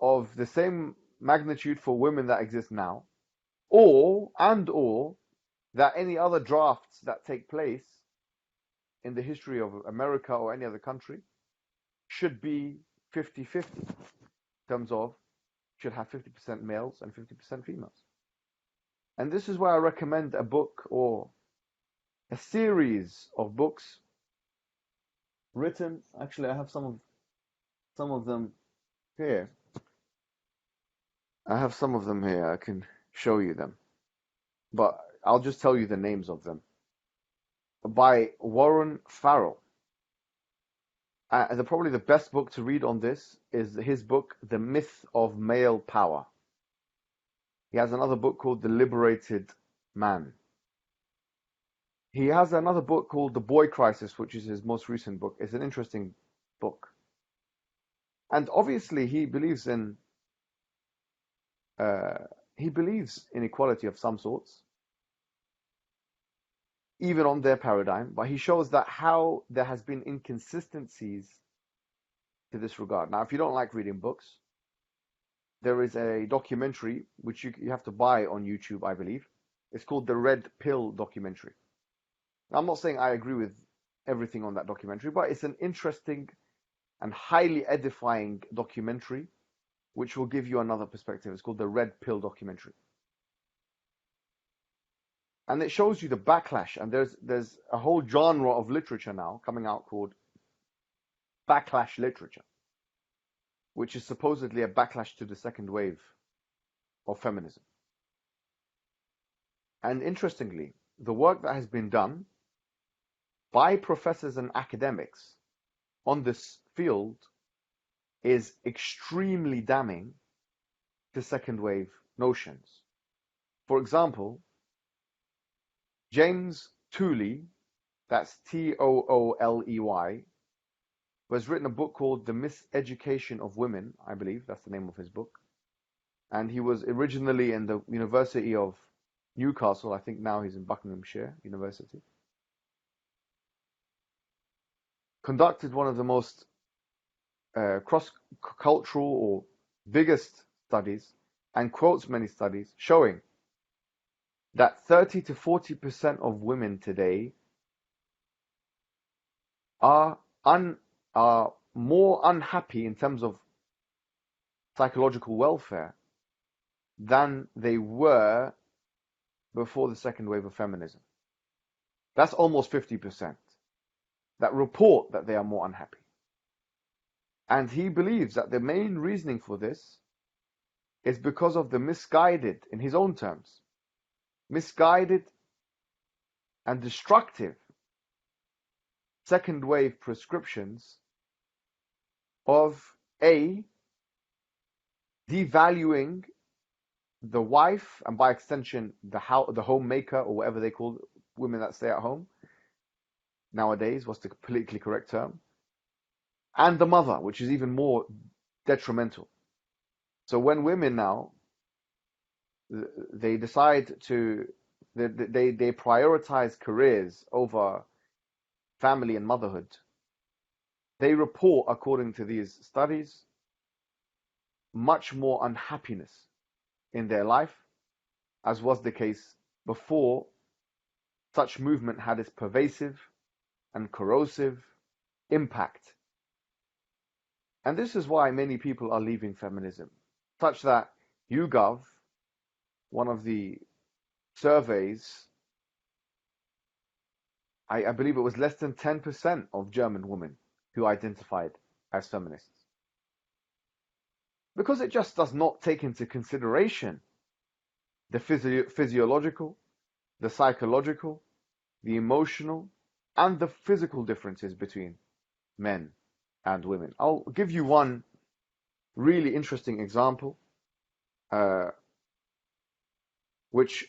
of the same magnitude for women that exist now, or that any other drafts that take place in the history of America or any other country should be 50-50 in terms of should have 50% males and 50% females. And this is why I recommend a book or a series of books written. Actually, I have some of them here. I have some of them here. I can show you them, but I'll just tell you the names of them. By Warren Farrell. Probably the best book to read on this is his book, The Myth of Male Power. He has another book called The Liberated Man. He has another book called The Boy Crisis, which is his most recent book. It's an interesting book. And obviously he believes in equality of some sorts, even on their paradigm, but he shows that how there has been inconsistencies to this regard. Now, if you don't like reading books, there is a documentary which you have to buy on YouTube, I believe. It's called the Red Pill documentary. Now, I'm not saying I agree with everything on that documentary, but it's an interesting and highly edifying documentary which will give you another perspective. It's called the Red Pill documentary. And it shows you the backlash, and there's a whole genre of literature now coming out called backlash literature, which is supposedly a backlash to the second wave of feminism. And interestingly, the work that has been done by professors and academics on this field is extremely damning to second wave notions. For example, James Tooley, that's Tooley, has written a book called The Miseducation of Women, I believe that's the name of his book. And he was originally in the University of Newcastle. I think now he's in Buckinghamshire University. Conducted one of the most cross-cultural or biggest studies, and quotes many studies showing that 30 to 40% of women today are more unhappy in terms of psychological welfare than they were before the second wave of feminism. That's almost 50% that report that they are more unhappy. And he believes that the main reasoning for this is because of the misguided, in his own terms, misguided and destructive second wave prescriptions of devaluing the wife, and by extension the homemaker, or whatever they call women that stay at home nowadays, what's the politically correct term, and the mother, which is even more detrimental. So when women now, they decide to, they prioritize careers over family and motherhood, they report, according to these studies, much more unhappiness in their life, as was the case before such movement had its pervasive and corrosive impact. And this is why many people are leaving feminism, such that YouGov, one of the surveys, I believe it was less than 10% of German women who identified as feminists. Because it just does not take into consideration the physiological, the psychological, the emotional, and the physical differences between men and women. I'll give you one really interesting example, which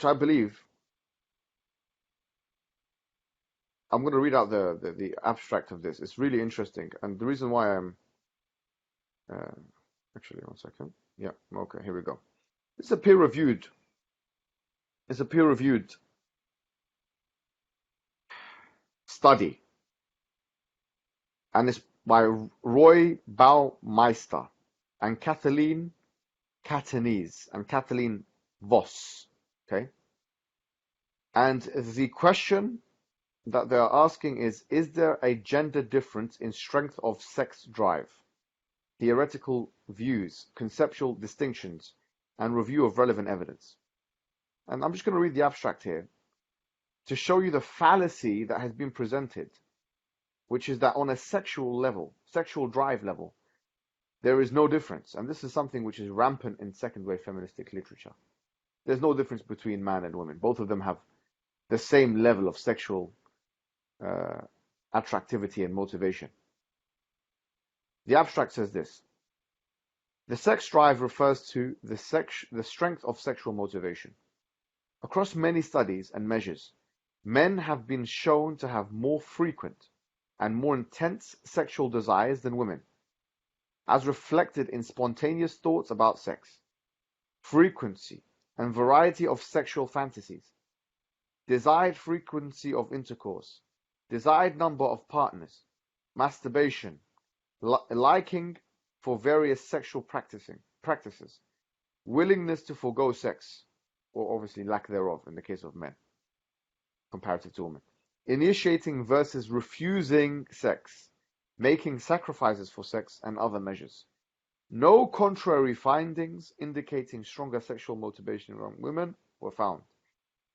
I believe, I'm going to read out the abstract of this. It's really interesting, and the reason why I'm actually, one second. Yeah, okay, here we go. It's a peer-reviewed study, and it's by Roy Baumeister and Kathleen Catanese and Kathleen Voss. Okay, and the question that they are asking is there a gender difference in strength of sex drive? Theoretical views, conceptual distinctions, and review of relevant evidence. And I'm just going to read the abstract here to show you the fallacy that has been presented, which is that on a sexual level, sexual drive level, there is no difference. And this is something which is rampant in second wave feministic literature. There's no difference between man and woman. Both of them have the same level of sexual attractivity and motivation. The abstract says this: the sex drive refers to the strength of sexual motivation. Across many studies and measures, men have been shown to have more frequent and more intense sexual desires than women, as reflected in spontaneous thoughts about sex, frequency and variety of sexual fantasies, desired frequency of intercourse, desired number of partners, masturbation, liking for various sexual practices, willingness to forego sex, or obviously lack thereof in the case of men, comparative to women, initiating versus refusing sex, making sacrifices for sex, and other measures. No contrary findings indicating stronger sexual motivation among women were found.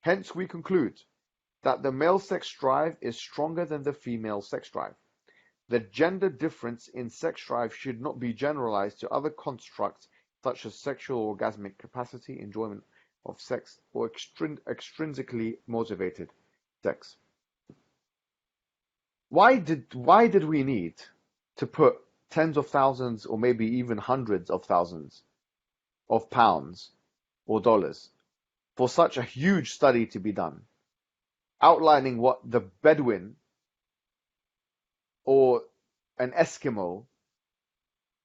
Hence, we conclude that the male sex drive is stronger than the female sex drive. The gender difference in sex drive should not be generalized to other constructs such as sexual orgasmic capacity, enjoyment of sex, or extrinsically motivated sex. Why did we need to put tens of thousands or maybe even hundreds of thousands of pounds or dollars for such a huge study to be done, outlining what the Bedouin or an Eskimo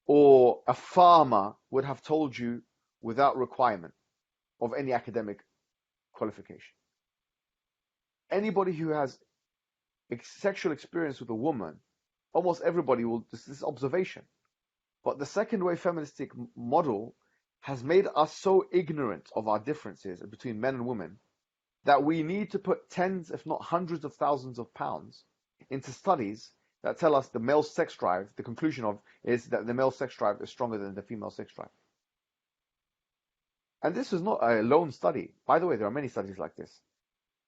or a farmer would have told you without requirement of any academic qualification. Anybody who has sexual experience with a woman, almost everybody will, this is observation. But the second wave feministic model has made us so ignorant of our differences between men and women that we need to put tens, if not hundreds of thousands of pounds into studies that tell us the male sex drive, the conclusion of is that the male sex drive is stronger than the female sex drive. And this is not a lone study. By the way, there are many studies like this.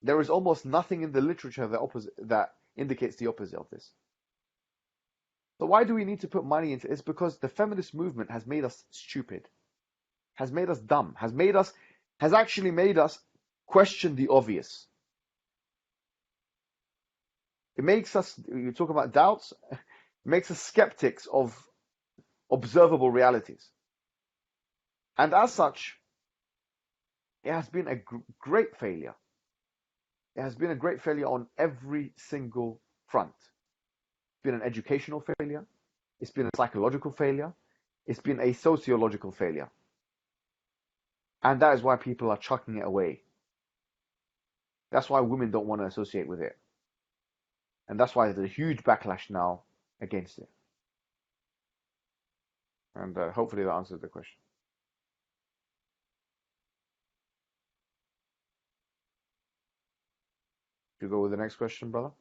There is almost nothing in the literature that indicates the opposite of this. So why do we need to put money into it? It's because the feminist movement has made us stupid, has made us dumb, has actually made us question the obvious. It makes us, you talk about doubts, it makes us skeptics of observable realities. And as such, it has been a great failure. It has been a great failure on every single front. It's been an educational failure. It's been a psychological failure. It's been a sociological failure. And that is why people are chucking it away. That's why women don't want to associate with it. And that's why there's a huge backlash now against it. And hopefully that answers the question. You go with the next question, brother?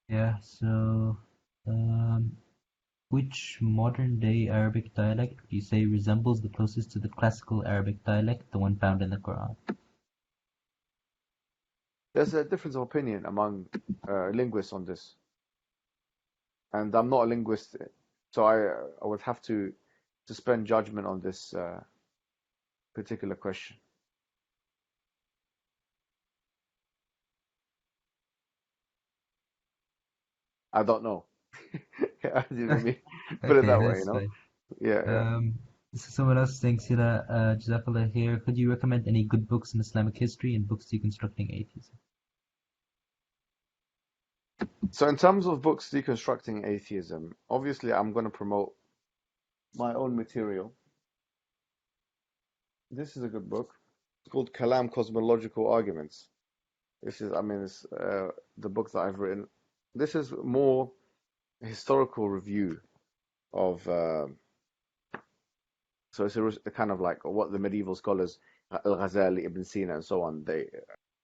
Yeah, so which modern day Arabic dialect would you say resembles the closest to the classical Arabic dialect, the one found in the Quran? There's a difference of opinion among linguists on this. And I'm not a linguist, so I would have to suspend judgment on this particular question. I don't know. Let me put it Okay, that way, that's you know? fine. Yeah. So someone else thinks, Jazakallah here, could you recommend any good books in Islamic history and books deconstructing atheism? So in terms of books deconstructing atheism, obviously I'm going to promote my own material. This is a good book. It's called Kalam Cosmological Arguments. This is, it's the book that I've written. This is more a historical review of, so it's a kind of like what the medieval scholars, Al-Ghazali, Ibn Sina, and so on,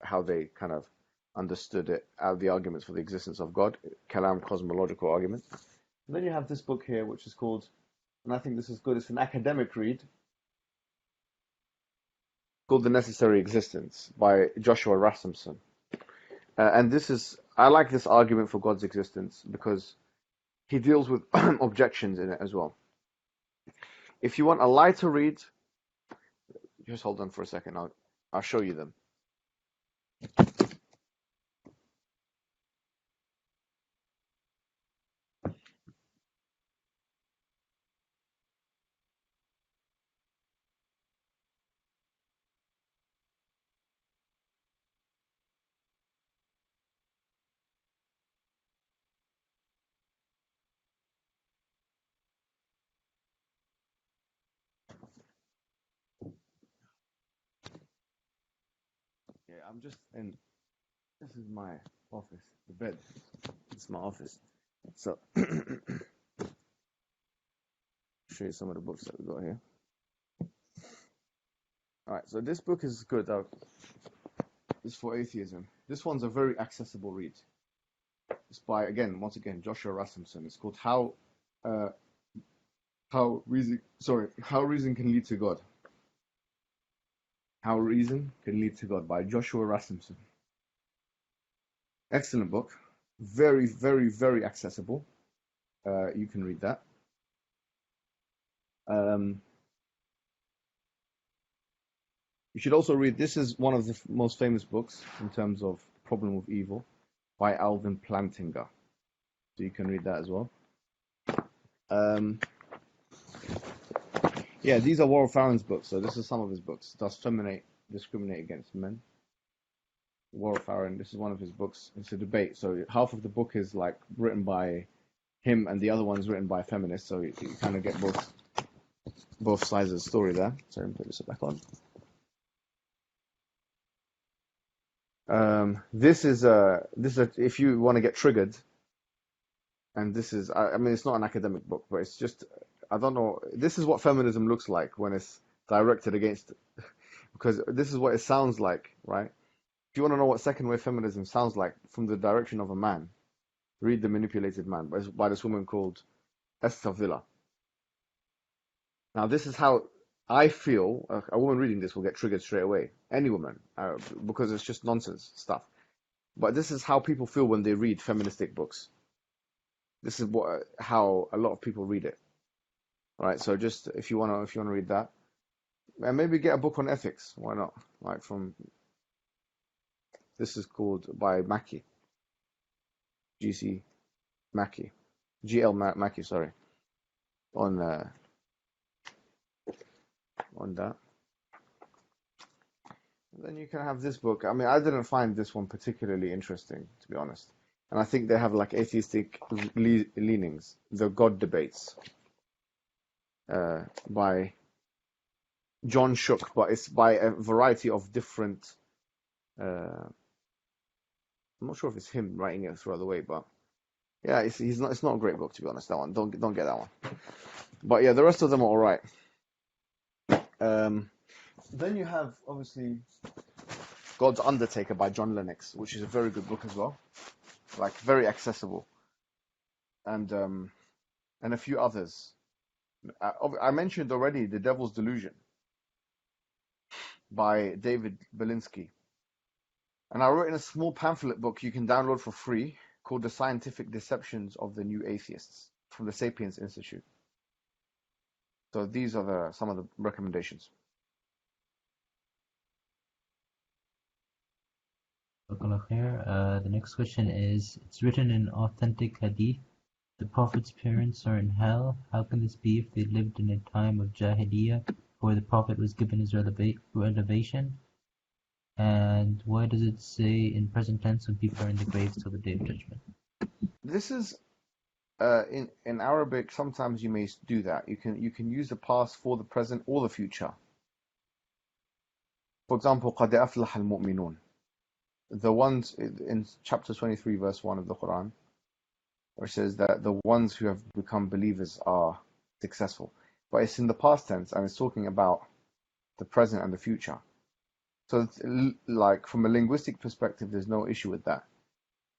how they kind of understood it, the arguments for the existence of God, Kalam Cosmological Arguments. And then you have this book here, which is called, and I think this is good, it's an academic read, called The Necessary Existence by Joshua Rasmussen. And this is, I like this argument for God's existence because he deals with objections in it as well. If you want a lighter read, just hold on for a second, I'll show you them. Yeah, I'm just in, this is my office, the bed. It's my office. So, show you some of the books that we got here. All right, so this book is good. It's for atheism. This one's a very accessible read. It's by, once again, Joshua Rasmussen. It's called How Reason Can Lead to God. How Reason Can Lead to God by Joshua Rasmussen. Excellent book. Very, very, very accessible. You can read that. You should also read, this is one of the most famous books in terms of problem of evil by Alvin Plantinga. So you can read that as well. Yeah, these are Warren Farron's books. So this is some of his books. Does Terminate discriminate against men. War of Aaron, this is one of his books. It's a debate. So half of the book is like written by him and the other one's written by feminists. So you kind of get both sides of the story there. Sorry, let me put this back on. This is if you want to get triggered, and this is I mean it's not an academic book, but it's just I don't know. This is what feminism looks like when it's directed against, because this is what it sounds like, right? If you want to know what second wave feminism sounds like from the direction of a man, read The Manipulated Man by this woman called Esther Villa. Now, this is how I feel. A woman reading this will get triggered straight away. Any woman, because it's just nonsense stuff. But this is how people feel when they read feministic books. This is how a lot of people read it. All right. So just if you wanna read that, and maybe get a book on ethics. Why not? Like this is called by Mackey. G.C. Mackey. G.L. Mackey. Sorry. On that. And then you can have this book. I mean, I didn't find this one particularly interesting, to be honest. And I think they have like atheistic leanings. The God Debates by John Shook, but it's by a variety of different. I'm not sure if it's him writing it throughout the way, but yeah, it's not a great book, to be honest. That one, don't get that one. But yeah, the rest of them are all right. Then you have obviously God's Undertaker by John Lennox, which is a very good book as well, like very accessible, and a few others. I mentioned already The Devil's Delusion by David Belinsky, and I wrote in a small pamphlet book you can download for free called The Scientific Deceptions of the New Atheists from the Sapiens Institute. So these are some of the recommendations. The next question is, it's written in authentic hadith, the Prophet's parents are in hell. How can this be if they lived in a time of Jahiliyyah where the Prophet was given his elevation? And why does it say in present tense when people are in the graves till the Day of Judgment? This is in Arabic. Sometimes you may do that. You can use the past for the present or the future. For example, قَدْ أَفْلَحَ الْمُؤْمِنُونَ. The ones in chapter 23, verse 1 of the Quran, where it says that the ones who have become believers are successful. But it's in the past tense, and it's talking about the present and the future. So, like from a linguistic perspective, there's no issue with that.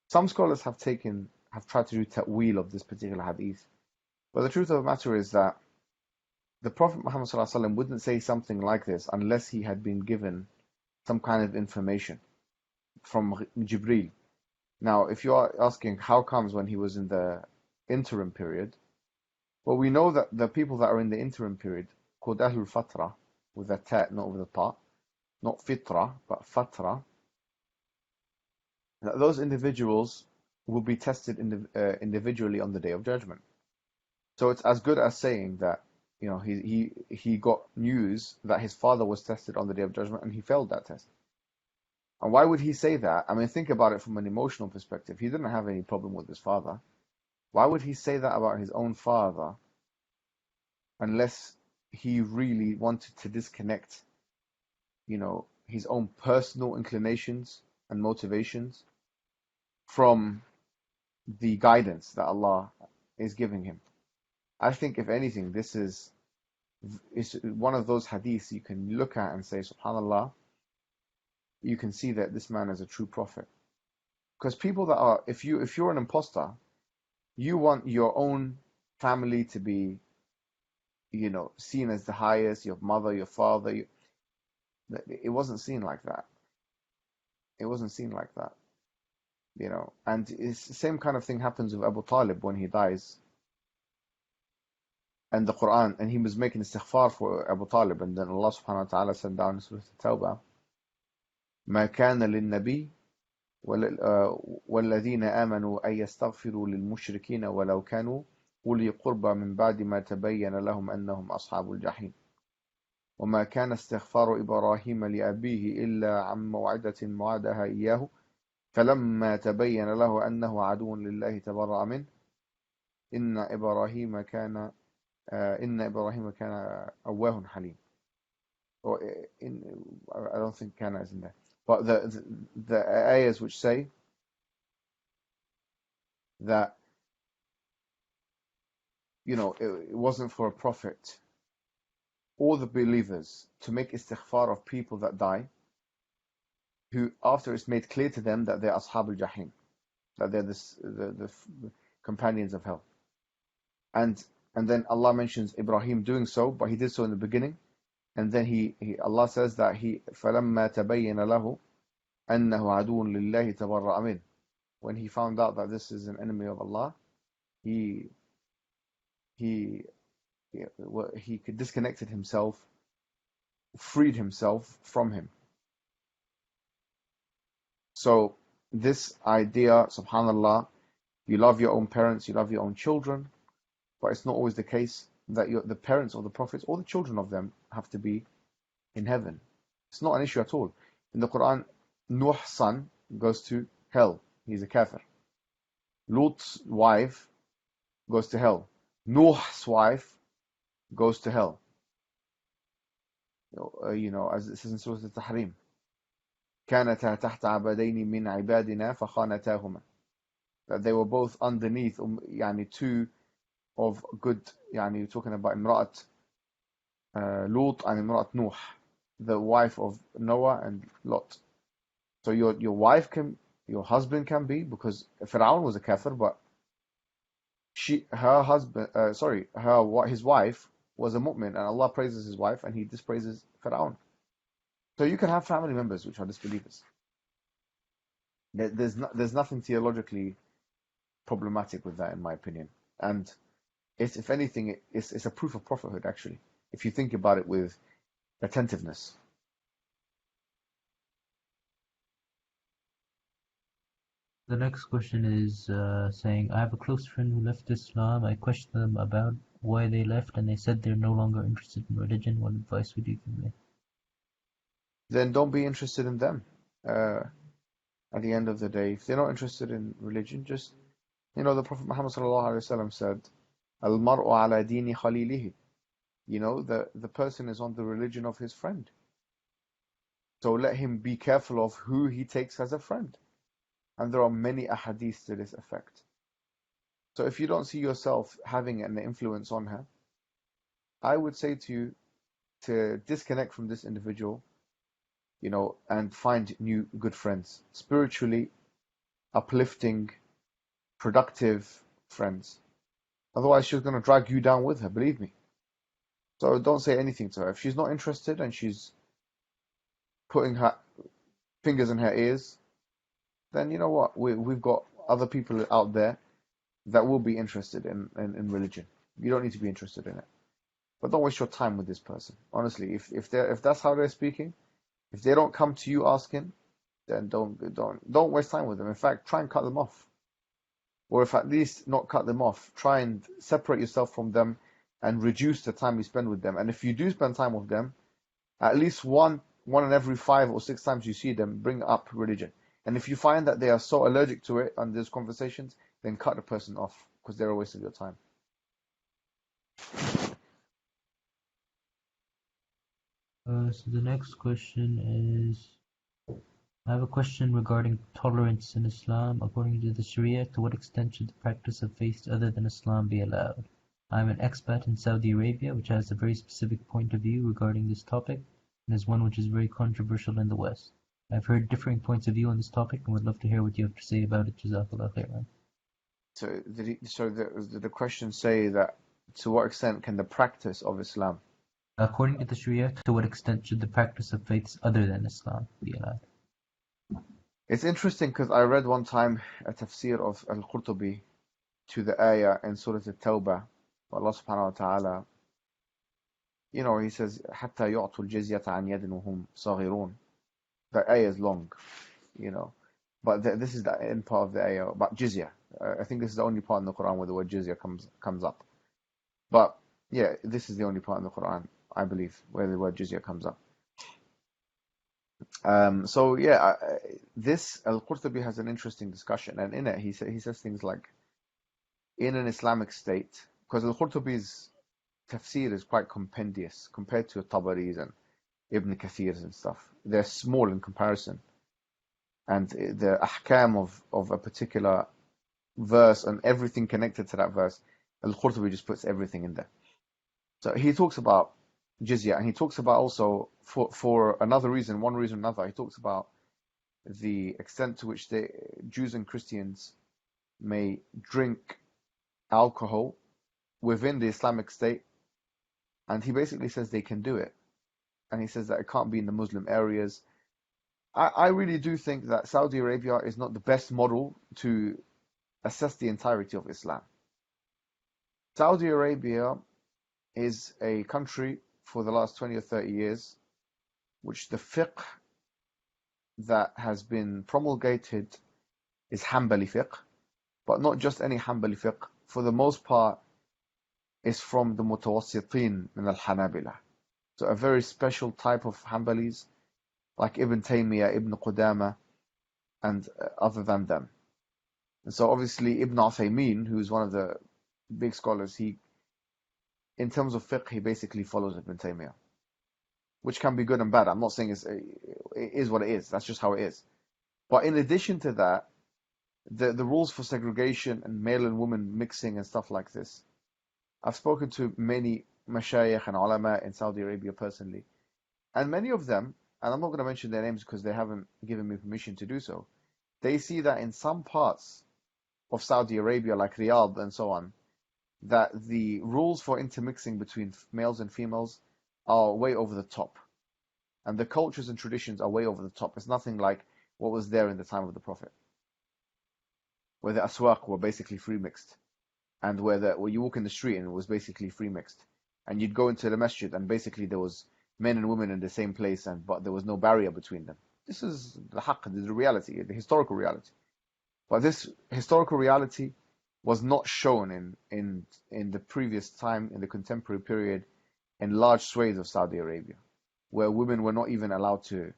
Some scholars have tried to do ta'wil of this particular hadith. But the truth of the matter is that the Prophet Muhammad ﷺ wouldn't say something like this unless he had been given some kind of information from Jibreel. Now, if you are asking how comes when he was in the interim period, well, we know that the people that are in the interim period, called Ahlul Fatra, with a ta, not with a ta, not fitra, but fatra, that those individuals will be tested individually on the Day of Judgment. So it's as good as saying that, you know, he got news that his father was tested on the Day of Judgment and he failed that test. And why would he say that? I mean, think about it from an emotional perspective. He didn't have any problem with his father. Why would he say that about his own father unless he really wanted to disconnect, you know, his own personal inclinations and motivations from the guidance that Allah is giving him? I think, if anything, this is one of those hadiths you can look at and say, subhanallah, you can see that this man is a true prophet. Because people that are, if you're an imposter, you want your own family to be, you know, seen as the highest, your mother, your father. It wasn't seen like that. It wasn't seen like that. You know, and it's the same kind of thing happens with Abu Talib when he dies. And the Quran, and he was making istighfar for Abu Talib, and then Allah subhanahu wa ta'ala sent down Surah At-Tawbah, ما كان للنبي والذين آمنوا أن يستغفروا للمشركين ولو كانوا أولي قربى من بعد ما تبين لهم أنهم أصحاب الجحيم. وما كان استغفار إبراهيم لأبيه إلا عن موعدة وعدها إياه فلما تبين له أنه عدو لله تبرأ منه إن إبراهيم كان أواه حليم. Or I don't think kana is in there. But the ayahs which say that, you know, it wasn't for a prophet or the believers to make istighfar of people that die, who after it's made clear to them that they're ashab al-jahim, that they're the companions of hell. And then Allah mentions Ibrahim doing so, but he did so in the beginning. And then Allah says that فَلَمَّا تَبَيَّنَ لَهُ أَنَّهُ عَدُوٌ لِلَّهِ تَبَرَّأَ مِنْهُ. When he found out that this is an enemy of Allah, he disconnected himself, freed himself from him. So this idea, subhanallah, you love your own parents, you love your own children, but it's not always the case that the parents of the prophets or the children of them have to be in heaven. It's not an issue at all. In the Quran, Nuh's son goes to hell. He's a kafir. Lut's wife goes to hell. Nuh's wife goes to hell. You know, as it says in Surah Al-Tahrim, كانتا تحت عبدين من عبادنا فخانتاهما. That they were both underneath, يعني two of good, يعني you're talking about Imra'at Lut and Imra'at Nuh, the wife of Noah and Lot. So your wife your husband can be, because Fir'aun was a kafir, but his wife was a mu'min, and Allah praises his wife and he dispraises Fir'aun. So you can have family members which are disbelievers. There's nothing theologically problematic with that, in my opinion. And it's, if anything, it's a proof of prophethood, actually, if you think about it with attentiveness. The next question is saying, I have a close friend who left Islam. I questioned them about why they left, and they said they're no longer interested in religion. What advice would you give me? Then don't be interested in them. At the end of the day, if they're not interested in religion, just, you know, the Prophet Muhammad ﷺ said, Al-mar'u ala dini khalilihi. You know, the person is on the religion of his friend. So let him be careful of who he takes as a friend. And there are many ahadith to this effect. So if you don't see yourself having an influence on her, I would say to you to disconnect from this individual, you know, and find new good friends, spiritually uplifting, productive friends. Otherwise, she's going to drag you down with her, believe me. So don't say anything to her. If she's not interested and she's putting her fingers in her ears, then you know what? We've got other people out there that will be interested in religion. You don't need to be interested in it. But don't waste your time with this person. Honestly, if that's how they're speaking, if they don't come to you asking, then don't waste time with them. In fact, try and cut them off. Or if at least not cut them off, try and separate yourself from them and reduce the time you spend with them. And if you do spend time with them, at least one in every 5 or 6 times you see them, bring up religion. And if you find that they are so allergic to it on these conversations, then cut the person off, because they're a waste of your time. So the next question is, I have a question regarding tolerance in Islam. According to the Sharia, to what extent should the practice of faiths other than Islam be allowed? I'm an expat in Saudi Arabia, which has a very specific point of view regarding this topic, and is one which is very controversial in the West. I've heard differing points of view on this topic and would love to hear what you have to say about it. Jazakallah khairan. So the question say that to what extent can the practice of Islam? According to the Sharia, to what extent should the practice of faiths other than Islam be allowed? It's interesting because I read one time a tafsir of Al-Qurtubi to the ayah in Surah At-Tawbah. Allah subhanahu wa ta'ala, you know, he says, حَتَّى يُعْطُوا الْجِزْيَةَ عَنْ يَدٍ وَهُمْ صَغِرُونَ. The ayah is long, you know. But this is the end part of the ayah about jizya. I think this is the only part in the Quran where the word jizya comes up. But yeah, this is the only part in the Quran. I believe, where the word jizya comes up. So yeah, this Al-Qurtubi has an interesting discussion, and in it he says things like, in an Islamic state, because Al-Qurtubi's tafsir is quite compendious compared to Tabari's and Ibn Kathir's and stuff. They're small in comparison, and the ahkam of a particular verse and everything connected to that verse, Al-Qurtubi just puts everything in there. So he talks about jizya, and he talks about also, for another reason, one reason or another, he talks about the extent to which the Jews and Christians may drink alcohol within the Islamic state, and he basically says they can do it, and he says that it can't be in the Muslim areas. I really do think that Saudi Arabia is not the best model to assess the entirety of Islam. Saudi Arabia is a country for the last 20 or 30 years which the fiqh that has been promulgated is Hanbali fiqh, but not just any Hanbali fiqh. For the most part, is from the Mutawassitin min al-Hanabila. So a very special type of Hanbalis, like Ibn Taymiyyah, Ibn Qudama, and other than them. And so obviously Ibn Uthaymeen, who is one of the big scholars, he, in terms of fiqh, he basically follows Ibn Taymiyyah, which can be good and bad. I'm not saying it is what it is. That's just how it is. But in addition to that, the rules for segregation and male and women mixing and stuff like this, I've spoken to many mashayikh and ulama in Saudi Arabia personally, and many of them, and I'm not going to mention their names because they haven't given me permission to do so, they see that in some parts of Saudi Arabia, like Riyadh and so on, that the rules for intermixing between males and females are way over the top. And the cultures and traditions are way over the top. It's nothing like what was there in the time of the Prophet, where the aswaq were basically free mixed, and where you walk in the street and it was basically free mixed, and you'd go into the masjid and basically there was men and women in the same place, but there was no barrier between them. This is the haqq, this is the reality, the historical reality. But this historical reality was not shown in the previous time, in the contemporary period, in large swathes of Saudi Arabia, where women were not even allowed to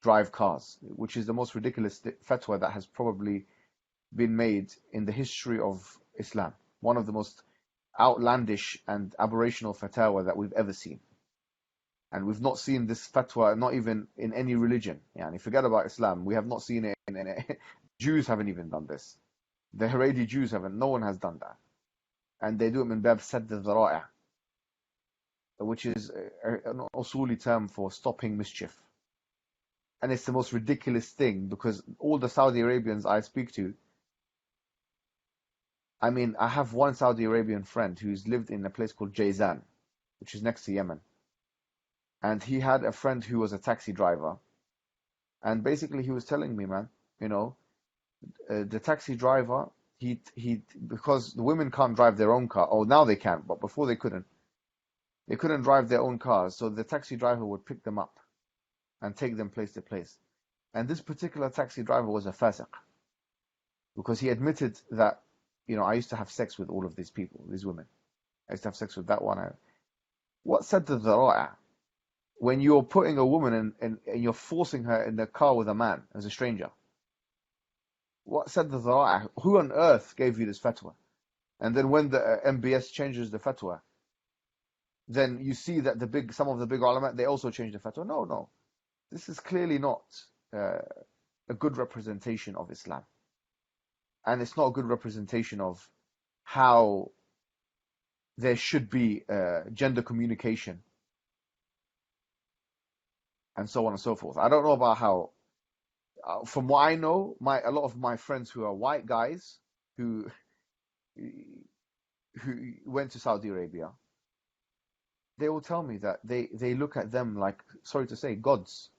drive cars, which is the most ridiculous fatwa that has probably been made in the history of Islam. One of the most outlandish and aberrational fatwa that we've ever seen. And we've not seen this fatwa, not even in any religion. Yani, forget about Islam. We have not seen it in any. Jews haven't even done this. The Haredi Jews haven't. No one has done that. And they do it min bab sadd al-dhara'i', which is an usuli term for stopping mischief. And it's the most ridiculous thing, because all the Saudi Arabians I speak to, I mean, I have one Saudi Arabian friend who's lived in a place called Jazan, which is next to Yemen. And he had a friend who was a taxi driver. And basically he was telling me, man, the taxi driver, he because the women can't drive their own car. Oh, now they can, but before they couldn't. They couldn't drive their own cars, so the taxi driver would pick them up and take them place to place. And this particular taxi driver was a fasiq, because he admitted that, I used to have sex with all of these people, these women. I used to have sex with that one. What said the dhara'a? When you're putting a woman and you're forcing her in the car with a man as a stranger, what said the dhara'a? Who on earth gave you this fatwa? And then when the MBS changes the fatwa, then you see that some of the big ulama, they also change the fatwa. No. This is clearly not a good representation of Islam. And it's not a good representation of how there should be gender communication and so on and so forth. I don't know about how, from what I know, a lot of my friends who are white guys who went to Saudi Arabia, they will tell me that they look at them like, sorry to say, gods.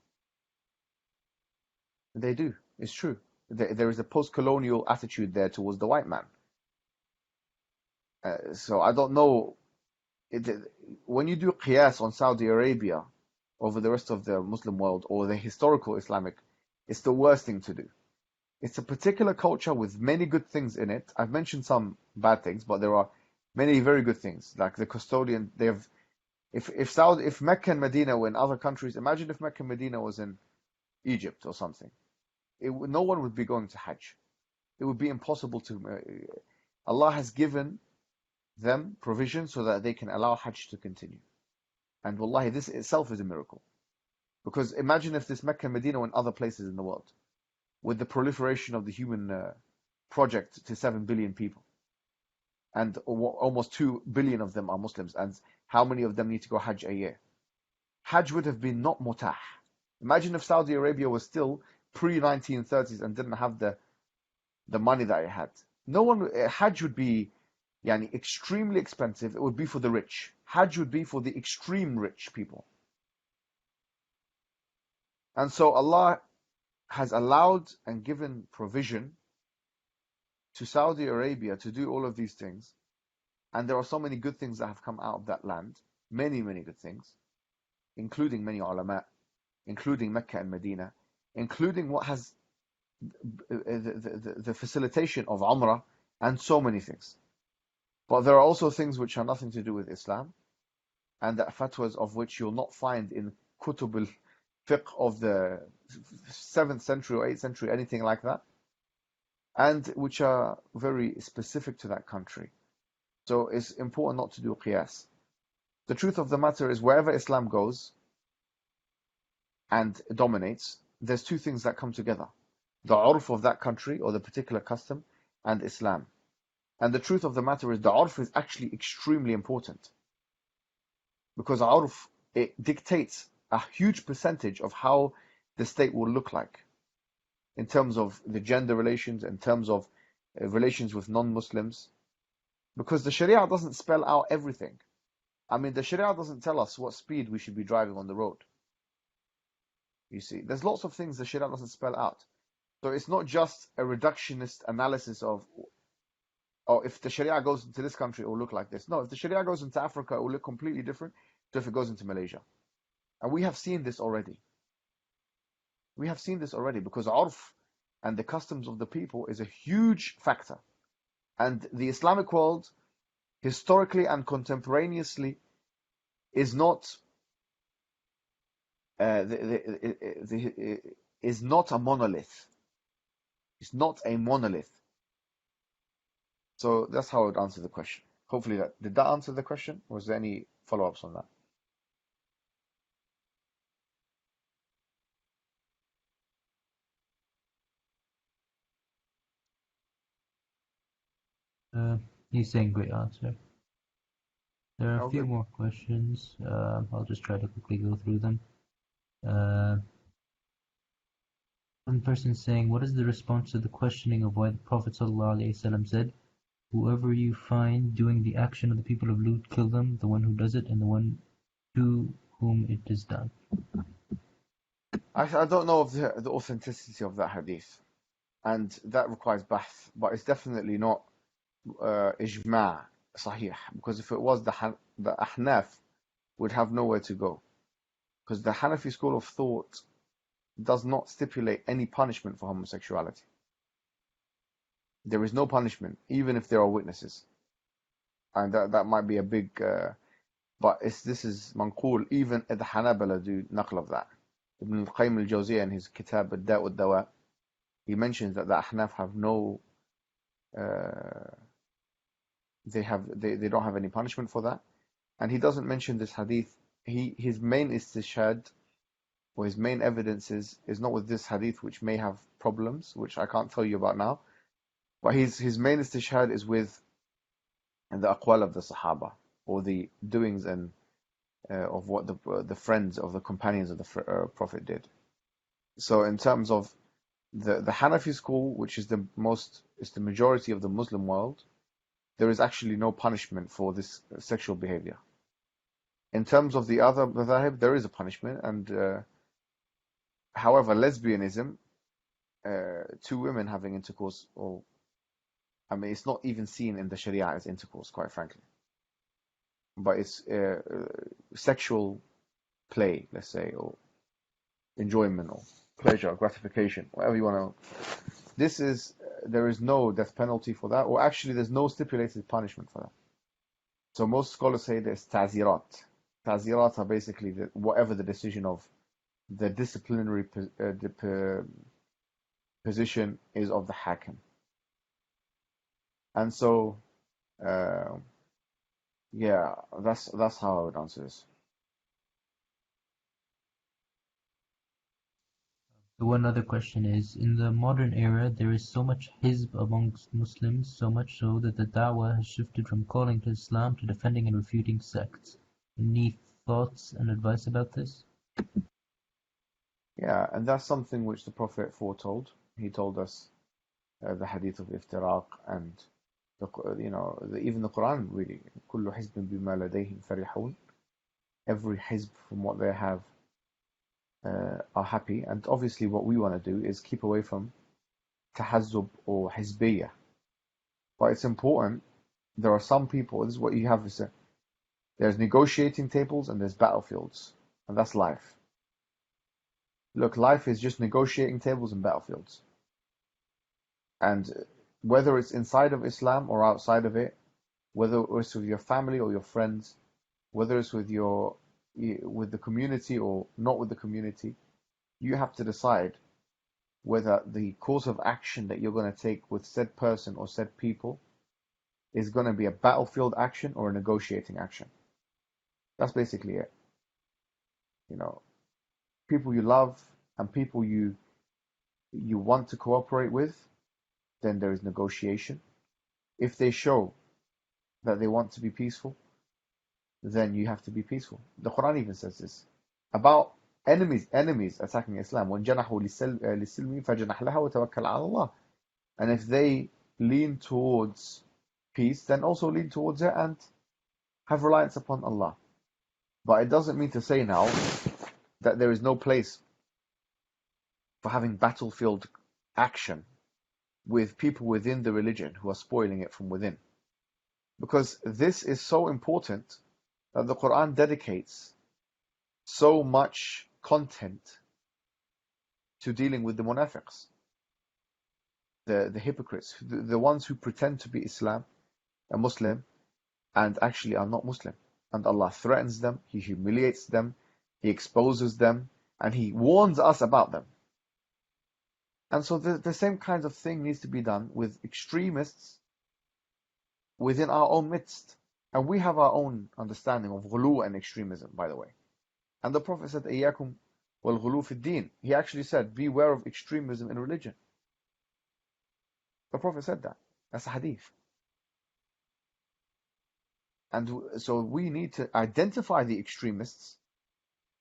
They do. It's true. There is a post-colonial attitude there towards the white man. So I don't know. When you do qiyas on Saudi Arabia over the rest of the Muslim world or the historical Islamic, it's the worst thing to do. It's a particular culture with many good things in it. I've mentioned some bad things, but there are many very good things. Like the custodian, they have If Mecca and Medina were in other countries, imagine if Mecca and Medina was in Egypt or something. No one would be going to Hajj. It would be impossible to. Allah has given them provision so that they can allow Hajj to continue. And wallahi, this itself is a miracle. Because imagine if this Mecca and Medina were in other places in the world, with the proliferation of the human project to 7 billion people. And almost 2 billion of them are Muslims. And how many of them need to go Hajj a year? Hajj would have been not mutah. Imagine if Saudi Arabia was still pre-1930s and didn't have the money that it had. Hajj would be extremely expensive. It would be for the rich. Hajj would be for the extreme rich people. And so Allah has allowed and given provision to Saudi Arabia to do all of these things. And there are so many good things that have come out of that land. Many, many good things. Including many ulama. Including Mecca and Medina. Including what has the facilitation of Umrah. And so many things. But there are also things which are nothing to do with Islam. And that fatwas of which you'll not find in Kutub al-Fiqh of the 7th century or 8th century, anything like that. And which are very specific to that country. So it's important not to do qiyas. The truth of the matter is wherever Islam goes and dominates, there's two things that come together. The urf of that country or the particular custom and Islam. And the truth of the matter is the urf is actually extremely important. Because urf, it dictates a huge percentage of how the state will look like. In terms of the gender relations, in terms of relations with non-Muslims. Because the Sharia doesn't spell out everything. I mean, the Sharia doesn't tell us what speed we should be driving on the road. You see, there's lots of things the Sharia doesn't spell out. So it's not just a reductionist analysis of, oh, if the Sharia goes into this country, it will look like this. No, if the Sharia goes into Africa, it will look completely different to if it goes into Malaysia. And we have seen this already. We have seen this already because urf and the customs of the people is a huge factor. And the Islamic world, historically and contemporaneously, is not is not a monolith. It's not a monolith. So that's how I would answer the question. Hopefully did that answer the question? Or was there any follow-ups on that? He's saying great answer. There are a few Okay. more questions. I'll just try to quickly go through them. One person saying, what is the response to the questioning of why the Prophet ﷺ said, whoever you find doing the action of the people of Lut, kill them, the one who does it and the one to whom it is done? I don't know of the authenticity of that hadith. And that requires bahth. But it's definitely not ijma' sahih. Because if it was, the Ahnaf would have nowhere to go. Because the Hanafi school of thought does not stipulate any punishment for homosexuality. There is no punishment, even if there are witnesses. And that might be a big... but this is manqul, even the Hanabala do naql of that. Ibn al-Qayyim al-Jawziyah in his kitab al-Da' wal-Dawa, he mentions that the Ahnaf have no... they don't have any punishment for that. And he doesn't mention this hadith. His main istishhad, or his main evidence is not with this hadith, which may have problems, which I can't tell you about now. But his main istishhad is with the aqwal of the Sahaba, or the doings and of what the friends of the companions of the Prophet did. So in terms of the Hanafi school, which is the majority of the Muslim world, there is actually no punishment for this sexual behavior. In terms of the other madhahib, there is a punishment, and however, lesbianism, two women having intercourse, it's not even seen in the Sharia as intercourse, quite frankly. But it's sexual play, let's say, or enjoyment, or pleasure, or gratification, whatever you want to. There is no death penalty for that, or actually there's no stipulated punishment for that. So most scholars say there's ta'zirat. Tazirat are basically whatever the decision of the disciplinary position is of the Hakim. And so, yeah, that's how I would answer this. One other question is, in the modern era, there is so much hizb amongst Muslims, so much so that the da'wah has shifted from calling to Islam to defending and refuting sects. Any thoughts and advice about this? Yeah, and that's something which the Prophet foretold. He told us the hadith of iftiraq and even the Quran really. كل حزب بما لديهم فرحون. Every hizb from what they have are happy, and obviously what we want to do is keep away from tahazzub or hizbiyah. But it's important. There are some people. This is what you have. There's negotiating tables and there's battlefields, and that's life. Look, life is just negotiating tables and battlefields. And whether it's inside of Islam or outside of it, whether it's with your family or your friends, whether it's with the community or not with the community, you have to decide whether the course of action that you're going to take with said person or said people is going to be a battlefield action or a negotiating action. That's basically it. People you love and people you want to cooperate with, then there is negotiation. If they show that they want to be peaceful, then you have to be peaceful. The Quran even says this about enemies attacking Islam. وَانْجَنَحُوا لِلسِّلْمِ فَجَنَحْ لَهَا وَتَوَكَّلْ عَلَى اللَّهِ. And if they lean towards peace, then also lean towards it and have reliance upon Allah. But it doesn't mean to say now that there is no place for having battlefield action with people within the religion who are spoiling it from within. Because this is so important that the Quran dedicates so much content to dealing with the munafiqs, the hypocrites, the ones who pretend to be a Muslim, and actually are not Muslim. And Allah threatens them, He humiliates them, He exposes them, and He warns us about them. And so the same kind of thing needs to be done with extremists within our own midst. And we have our own understanding of ghulu and extremism, by the way. And the Prophet said, إِيَّاكُمْ وَالْغُلُو فِي الدِّينِ. He actually said, beware of extremism in religion. The Prophet said that. That's a hadith. And so we need to identify the extremists.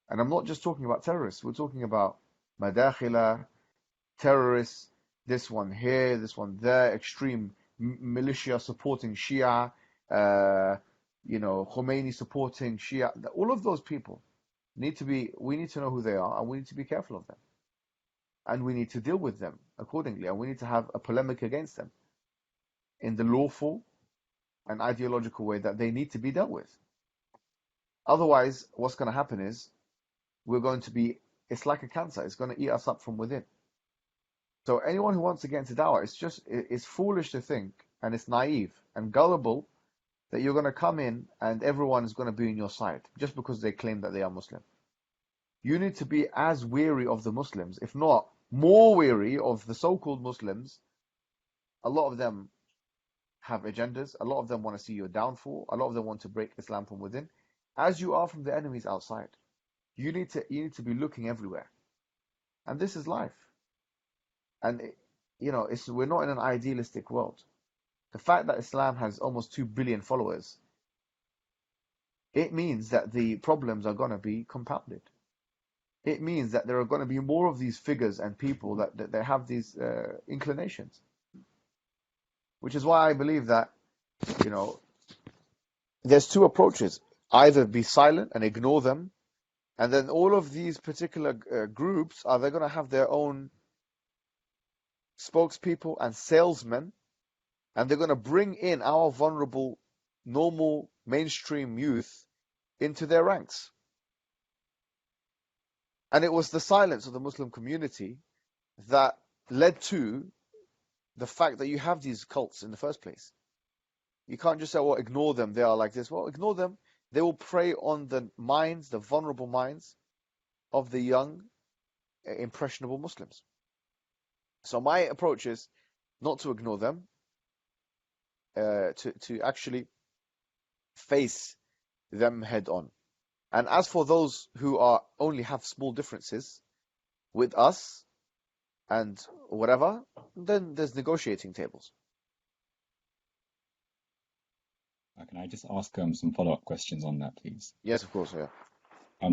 And I'm not just talking about terrorists. We're talking about madakhila, terrorists, this one here, this one there, extreme militia supporting Shia, Khomeini supporting Shia. All of those people we need to know who they are, and we need to be careful of them. And we need to deal with them accordingly, and we need to have a polemic against them in the lawful and ideological way that they need to be dealt with. Otherwise, what's going to happen is it's like a cancer. It's going to eat us up from within. So anyone who wants to get into da'wah, it's foolish to think, and it's naive and gullible that you're going to come in and everyone is going to be on your side just because they claim that they are Muslim. You need to be as wary of the Muslims, if not more wary of the so-called Muslims. A lot of them have agendas. A lot of them want to see your downfall. A lot of them want to break Islam from within, as you are from the enemies outside. You need to be looking everywhere. And this is life. And we're not in an idealistic world. The fact that Islam has almost 2 billion followers, it means that the problems are going to be compounded. It means that there are going to be more of these figures and people that they have these inclinations. Which is why I believe that, there's two approaches. Either be silent and ignore them, and then all of these particular groups they're going to have their own spokespeople and salesmen, and they're going to bring in our vulnerable, normal, mainstream youth into their ranks. And it was the silence of the Muslim community that led to the fact that you have these cults in the first place. You can't just say, well, ignore them, they are like this. Well, ignore them. they will prey on the minds, the vulnerable minds of the young, impressionable Muslims. So my approach is not to ignore them, to actually face them head on. And as for those who only have small differences with us and whatever, then there's negotiating tables. Can I just ask some follow-up questions on that, please? Yes, of course, yeah.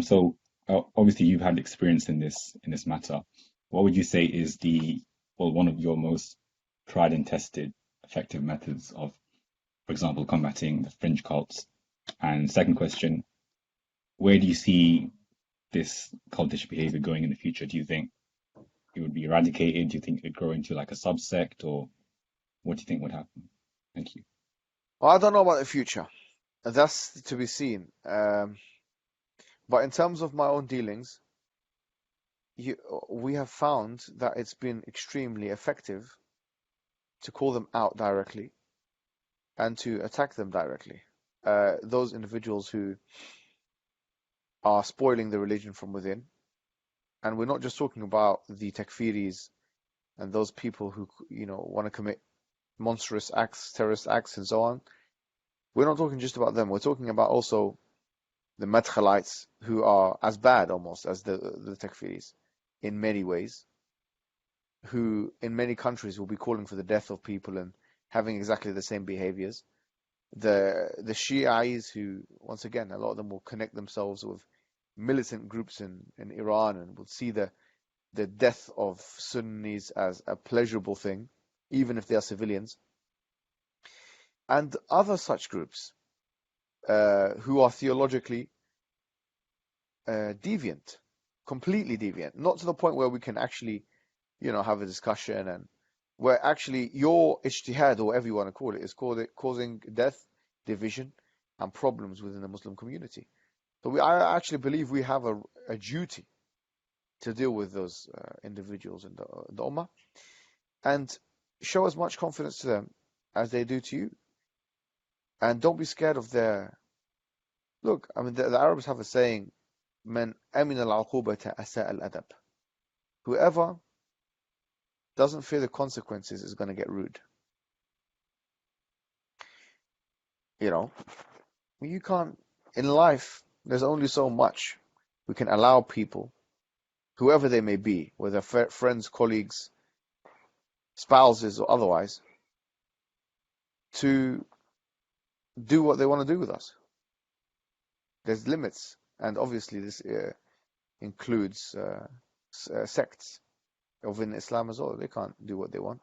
So obviously you've had experience in this matter. What would you say is one of your most tried and tested effective methods of, for example, combating the fringe cults? And second question, where do you see this cultish behavior going in the future? Do you think it would be eradicated? Do you think it would grow into like a subsect, or what do you think would happen? Thank you. Well, I don't know about the future. That's to be seen. But in terms of my own dealings, we have found that it's been extremely effective to call them out directly and to attack them directly. Those individuals who are spoiling the religion from within. And we're not just talking about the takfiris and those people who, want to commit monstrous acts, terrorist acts, and so on. We're not talking just about them. We're talking about also the madkhalites, who are as bad almost as the takfiris in many ways, who in many countries will be calling for the death of people and having exactly the same behaviors. The Shi'is, who, once again, a lot of them will connect themselves with militant groups in Iran and will see the death of Sunnis as a pleasurable thing, even if they are civilians. And other such groups who are theologically deviant, completely deviant, not to the point where we can actually, have a discussion, and where actually your ijtihad, or whatever you want to call it, is causing death, division, and problems within the Muslim community. So I actually believe we have a duty to deal with those individuals in the Ummah and show as much confidence to them as they do to you. And don't be scared of their... Look, I mean, the Arabs have a saying, "Man amin al-uqubata asa al-adab." Whoever doesn't fear the consequences is going to get rude. You can't... In life, there's only so much we can allow people, whoever they may be, whether friends, colleagues, spouses, or otherwise, to do what they want to do with us. There's limits, and obviously this includes sects within Islam as well. They can't do what they want.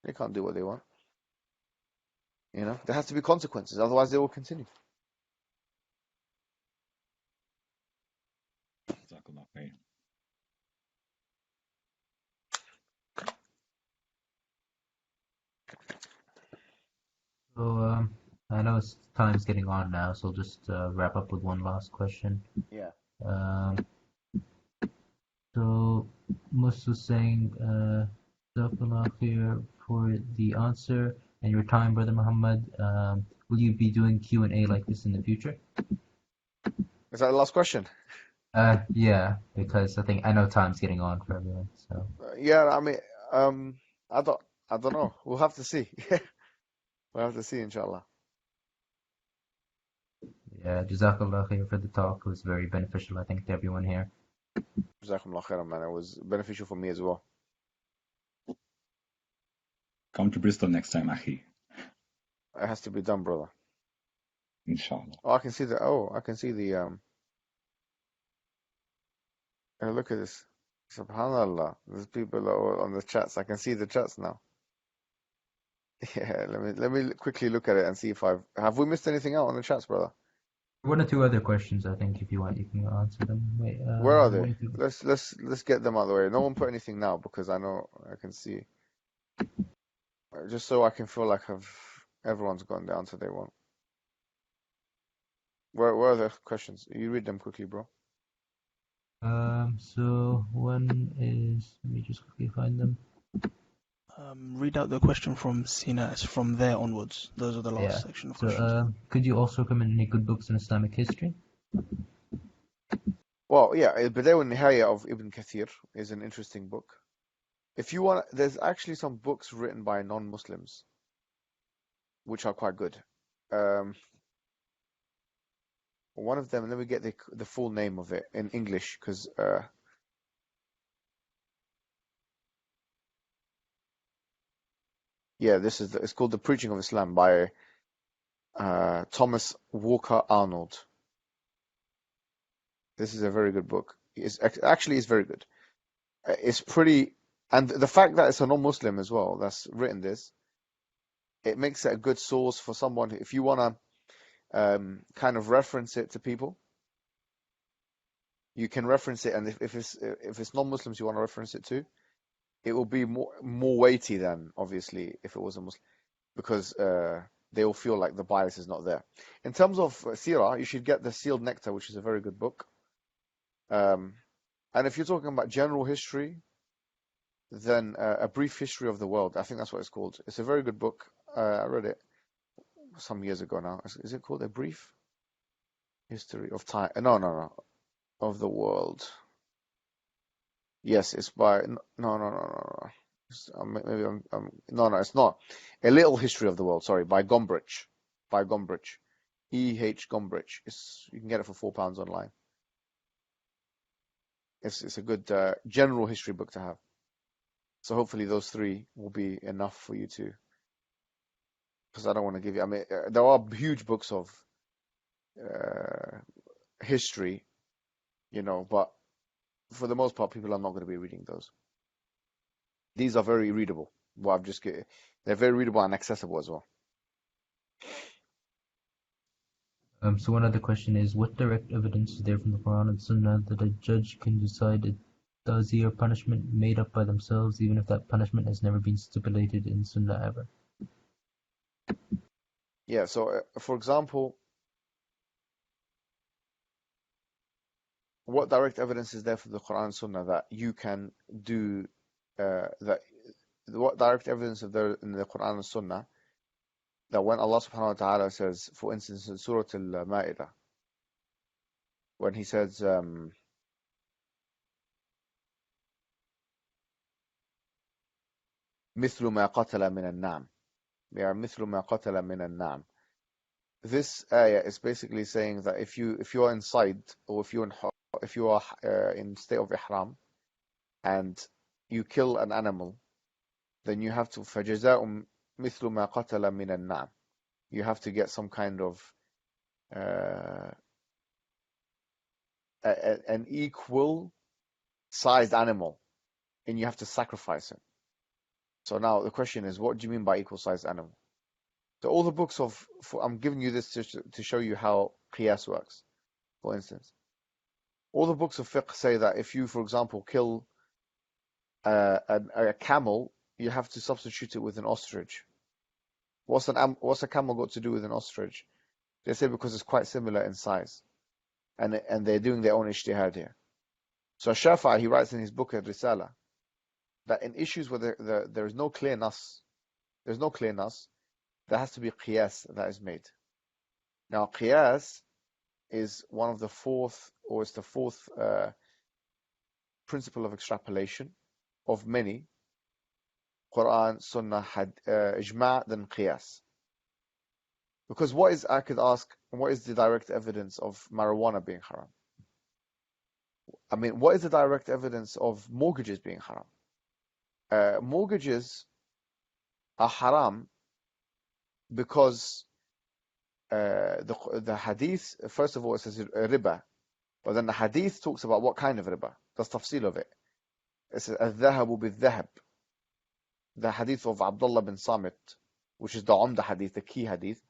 They can't do what they want. There has to be consequences, otherwise they will continue. Jazakallah khair. So I know time's getting on now, so I'll just wrap up with one last question. Yeah. So Mus was saying, Jazakallah khair for the answer and your time, Brother Muhammad. Will you be doing Q&A like this in the future? Is that the last question? Yeah, because I know time's getting on for everyone. So Yeah, I mean, I don't know. We'll have to see. We'll have to see, inshallah. yeah, Jazakallah khair for the talk. It was very beneficial, I think, to everyone here. Jazakumullah khairan, man. It was beneficial for me as well. Come to Bristol next time, Akhi. It has to be done, brother. Inshallah. Oh, I can see the look at this. Subhanallah. There's people on the chats. I can see the chats now. Yeah, let me quickly look at it and see if have we missed anything out on the chats, brother? One or two other questions, I think, if you want, you can answer them. Wait, Where are they? Let's get them out of the way. No one put anything now because I know I can see. Just so I can feel like everyone's gone down to they want. Where are the questions? You read them quickly, bro. So one is, let me just quickly find them. Read out the question from Sina. It's from there onwards. Those are the last Yeah. section of questions. So, could you also recommend any good books in Islamic history? Well, yeah, Al-Bidayah wa Nihaya of Ibn Kathir is an interesting book. If you want, there's actually some books written by non-Muslims which are quite good. Um, one of them, let me get the full name of it in English, because yeah, it's called The Preaching of Islam by Thomas Walker Arnold. This is a very good book. Actually it's very good. It's pretty, and the fact that it's a non-Muslim as well that's written this, it makes it a good source for someone if you want to kind of reference it to people. You can reference it, and if it's non-Muslims you want to reference it to, it will be more weighty than obviously if it was a Muslim, because they will feel like the bias is not there. In terms of Sirah, you should get The Sealed Nectar, which is a very good book. And if you're talking about general history, then A Brief History of the World, I think that's what it's called. It's a very good book. I read it some years ago now. Is it called A Brief History of Time? No, of the World. Yes, it's by no. Maybe no, it's not. A Little History of the World. Sorry, by Gombrich. E.H. Gombrich. You can get it for £4 online. It's a good general history book to have. So hopefully those three will be enough for you to, because I don't want to give you. I mean, there are huge books of history, but for the most part, people are not going to be reading those. These are very readable. Well, they're very readable and accessible as well. So one other question is, what direct evidence is there from the Quran and Sunnah that a judge can decide a tazi or punishment made up by themselves, even if that punishment has never been stipulated in Sunnah ever? Yeah, so for example, what direct evidence is there from the Quran and Sunnah that you can do what direct evidence is there in the Quran and Sunnah that when Allah subhanahu wa ta'ala says, for instance, in Surah Al-Ma'idah, when he says, مثل ما قتل من النعم. Yeah, مثل ما قتل من النعم. This ayah is basically saying that if you are inside, or if you are in state of ihram and you kill an animal, then you have to فجزاء مثل ما قتل من النعم. You have to get some kind of an equal sized animal, and you have to sacrifice it. So now the question is, what do you mean by equal sized animal? So all the books I'm giving you this to show you how qiyas works. For instance, all the books of fiqh say that if you, for example, kill a camel, you have to substitute it with an ostrich. What's a camel got to do with an ostrich? They say because it's quite similar in size, and they're doing their own ijtihad here. So Shafi'i, he writes in his book Risala that in issues where there is no clear nas, there has to be qiyas that is made. Now qiyas is the fourth principle of extrapolation of many. Quran, Sunnah, Ijma', then qiyas. Because I could ask, what is the direct evidence of marijuana being haram? I mean, what is the direct evidence of mortgages being haram? Mortgages are haram because the hadith, first of all, it says riba, but then the hadith talks about what kind of riba. That's tafsil of it. It says al-dhahabu bil-dhahab. The hadith of Abdullah bin Samit, which is the Umda hadith, the key hadith.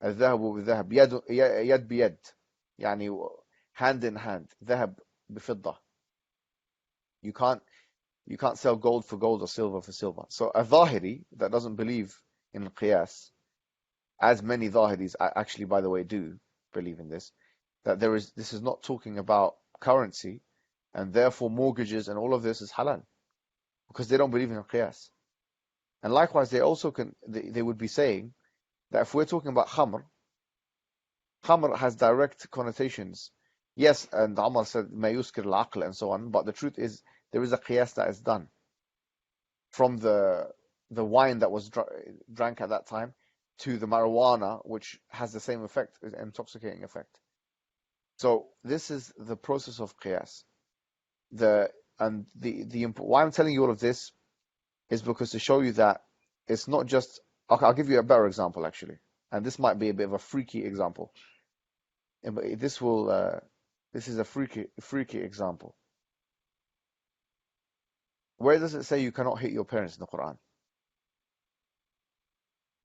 al-dhahabu bil-dhahab, yad biyad, yani hand in hand, dhahab bifidda. You can't sell gold for gold or silver for silver. So a Zahiri that doesn't believe in qiyas, as many Zahiris actually, by the way, do believe in this, that this is not talking about currency, and therefore mortgages and all of this is halal, because they don't believe in qiyas. And likewise, they also they would be saying that if we're talking about khamr has direct connotations. Yes, and Umar said ما يسكر العقل and so on, but the truth is there is a qiyas that is done from the wine that was drank at that time to the marijuana, which has the same effect, intoxicating effect. So this is the process of qiyas. Why I'm telling you all of this is because to show you that it's not just. I'll give you a better example actually, and this might be a bit of a freaky example. But this is a freaky example. Where does it say you cannot hit your parents in the Quran?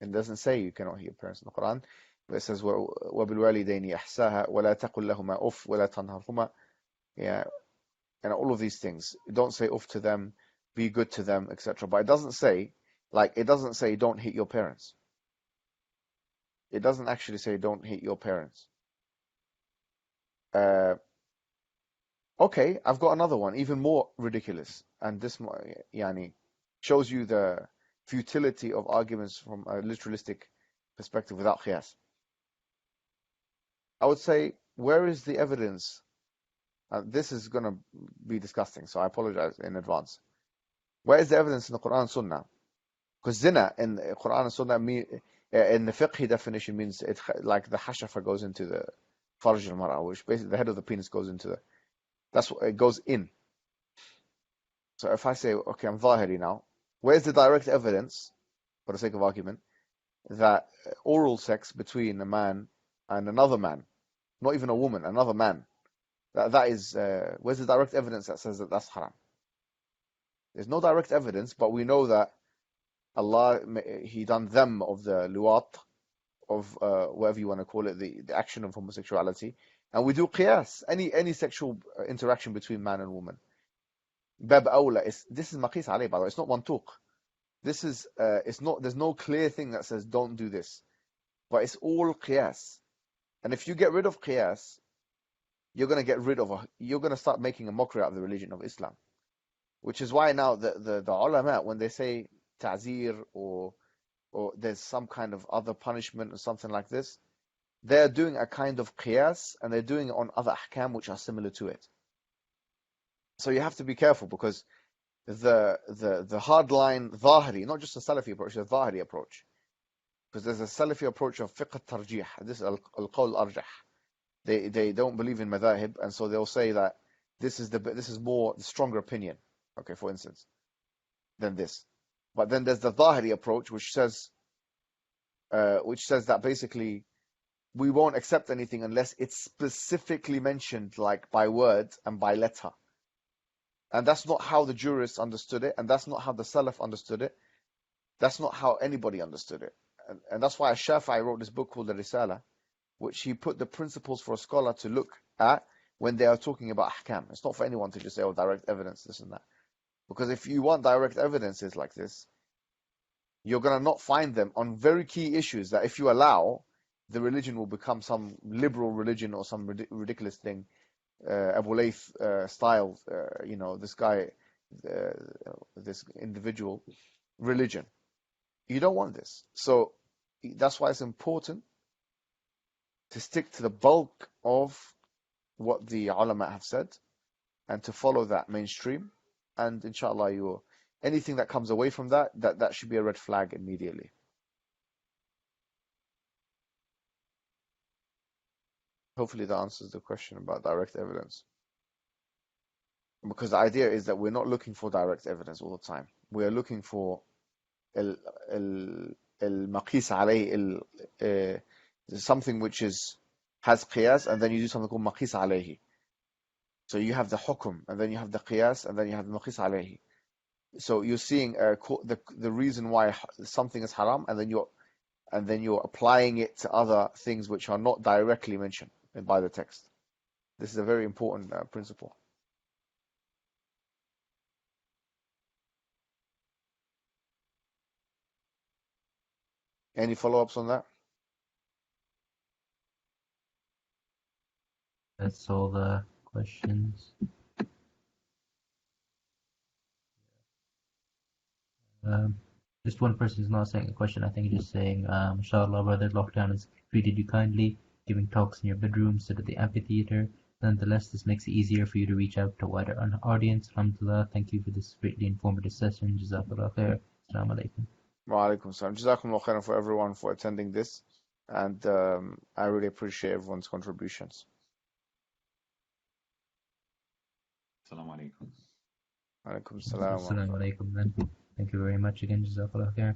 It doesn't say you cannot hit your parents in the Quran. But it says وَبِالْوَالِدَيْنِ إِحْسَاهَا وَلَا تَقُلْ لَهُمَا أُفٍّ وَلَا تَنْهَرْهُمَا. Yeah, and all of these things. Don't say uff to them, be good to them, etc. But it doesn't say don't hit your parents. It doesn't actually say don't hit your parents. Okay, I've got another one, even more ridiculous, and this yani, shows you the futility of arguments from a literalistic perspective without qiyas. I would say, where is the evidence? This is going to be disgusting, so I apologize in advance. Where is the evidence in the Quran and Sunnah? Because zina in the Quran and Sunnah, in the fiqh definition, means it like the hashafa goes into the farj al-mar'a, which basically the head of the penis goes into the. That's what it goes in. So if I say, okay, I'm zahiri now, where's the direct evidence, for the sake of argument, that oral sex between a man and another man, not even a woman, another man, that is, where's the direct evidence that says that that's haram? There's no direct evidence, but we know that Allah, He done them of the luwat, of whatever you want to call it, the action of homosexuality, and we do qiyas, any sexual interaction between man and woman. Bab awla, this is maqis alayh, by the way, it's not mantuq. This is, there's no clear thing that says don't do this, but it's all qiyas. And if you get rid of qiyas, you're going to start making a mockery out of the religion of Islam. Which is why now the ulama, when they say ta'zir or there's some kind of other punishment or something like this, they're doing a kind of qiyas, and they're doing it on other ahkam which are similar to it. So you have to be careful, because the hard line zahiri, not just a Salafi approach, the zahiri approach. Because there's a Salafi approach of fiqh tarjih. This is al-qawl arjah. They don't believe in madhahib, and so they'll say that this is more the stronger opinion. Okay, for instance, than this. But then there's the zahiri approach, which says that basically we won't accept anything unless it's specifically mentioned, like by word and by letter. And that's not how the jurists understood it, and that's not how the Salaf understood it. That's not how anybody understood it. And that's why Shafi'i wrote this book called the Risala, which he put the principles for a scholar to look at when they are talking about ahkam. It's not for anyone to just say, oh, direct evidence, this and that. Because if you want direct evidences like this, you're going to not find them on very key issues that if you allow, the religion will become some liberal religion or some ridiculous thing, Abu Layth style, this guy, this individual religion. You don't want this. So that's why it's important to stick to the bulk of what the ulama have said and to follow that mainstream. And inshallah, anything that comes away from that should be a red flag immediately. Hopefully that answers the question about direct evidence. Because the idea is that we're not looking for direct evidence all the time. We are looking for al-maqis alayhi, something which has qiyas, and then you do something called maqis alayhi. So you have the hukum, and then you have the qiyas, and then you have the maqis alayhi. So you're seeing the reason why something is haram, and then you're applying it to other things which are not directly mentioned by the text. This is a very important principle. Any follow-ups on that? That's all the questions. Just one person is not saying a question. I think just saying, inshallah, brother, lockdown has treated you kindly, giving talks in your bedroom instead of the amphitheater. Nonetheless, this makes it easier for you to reach out to a wider audience. Alhamdulillah, thank you for this greatly informative session. Jazakallah khair. Assalamu alaikum. Wa alaikum salam. Jazakumullah khairan for everyone for attending this. And I really appreciate everyone's contributions. Assalamu alaikum. Alaikum salam. Assalamu alaikum then. Thank you very much again. Jazakallah khair.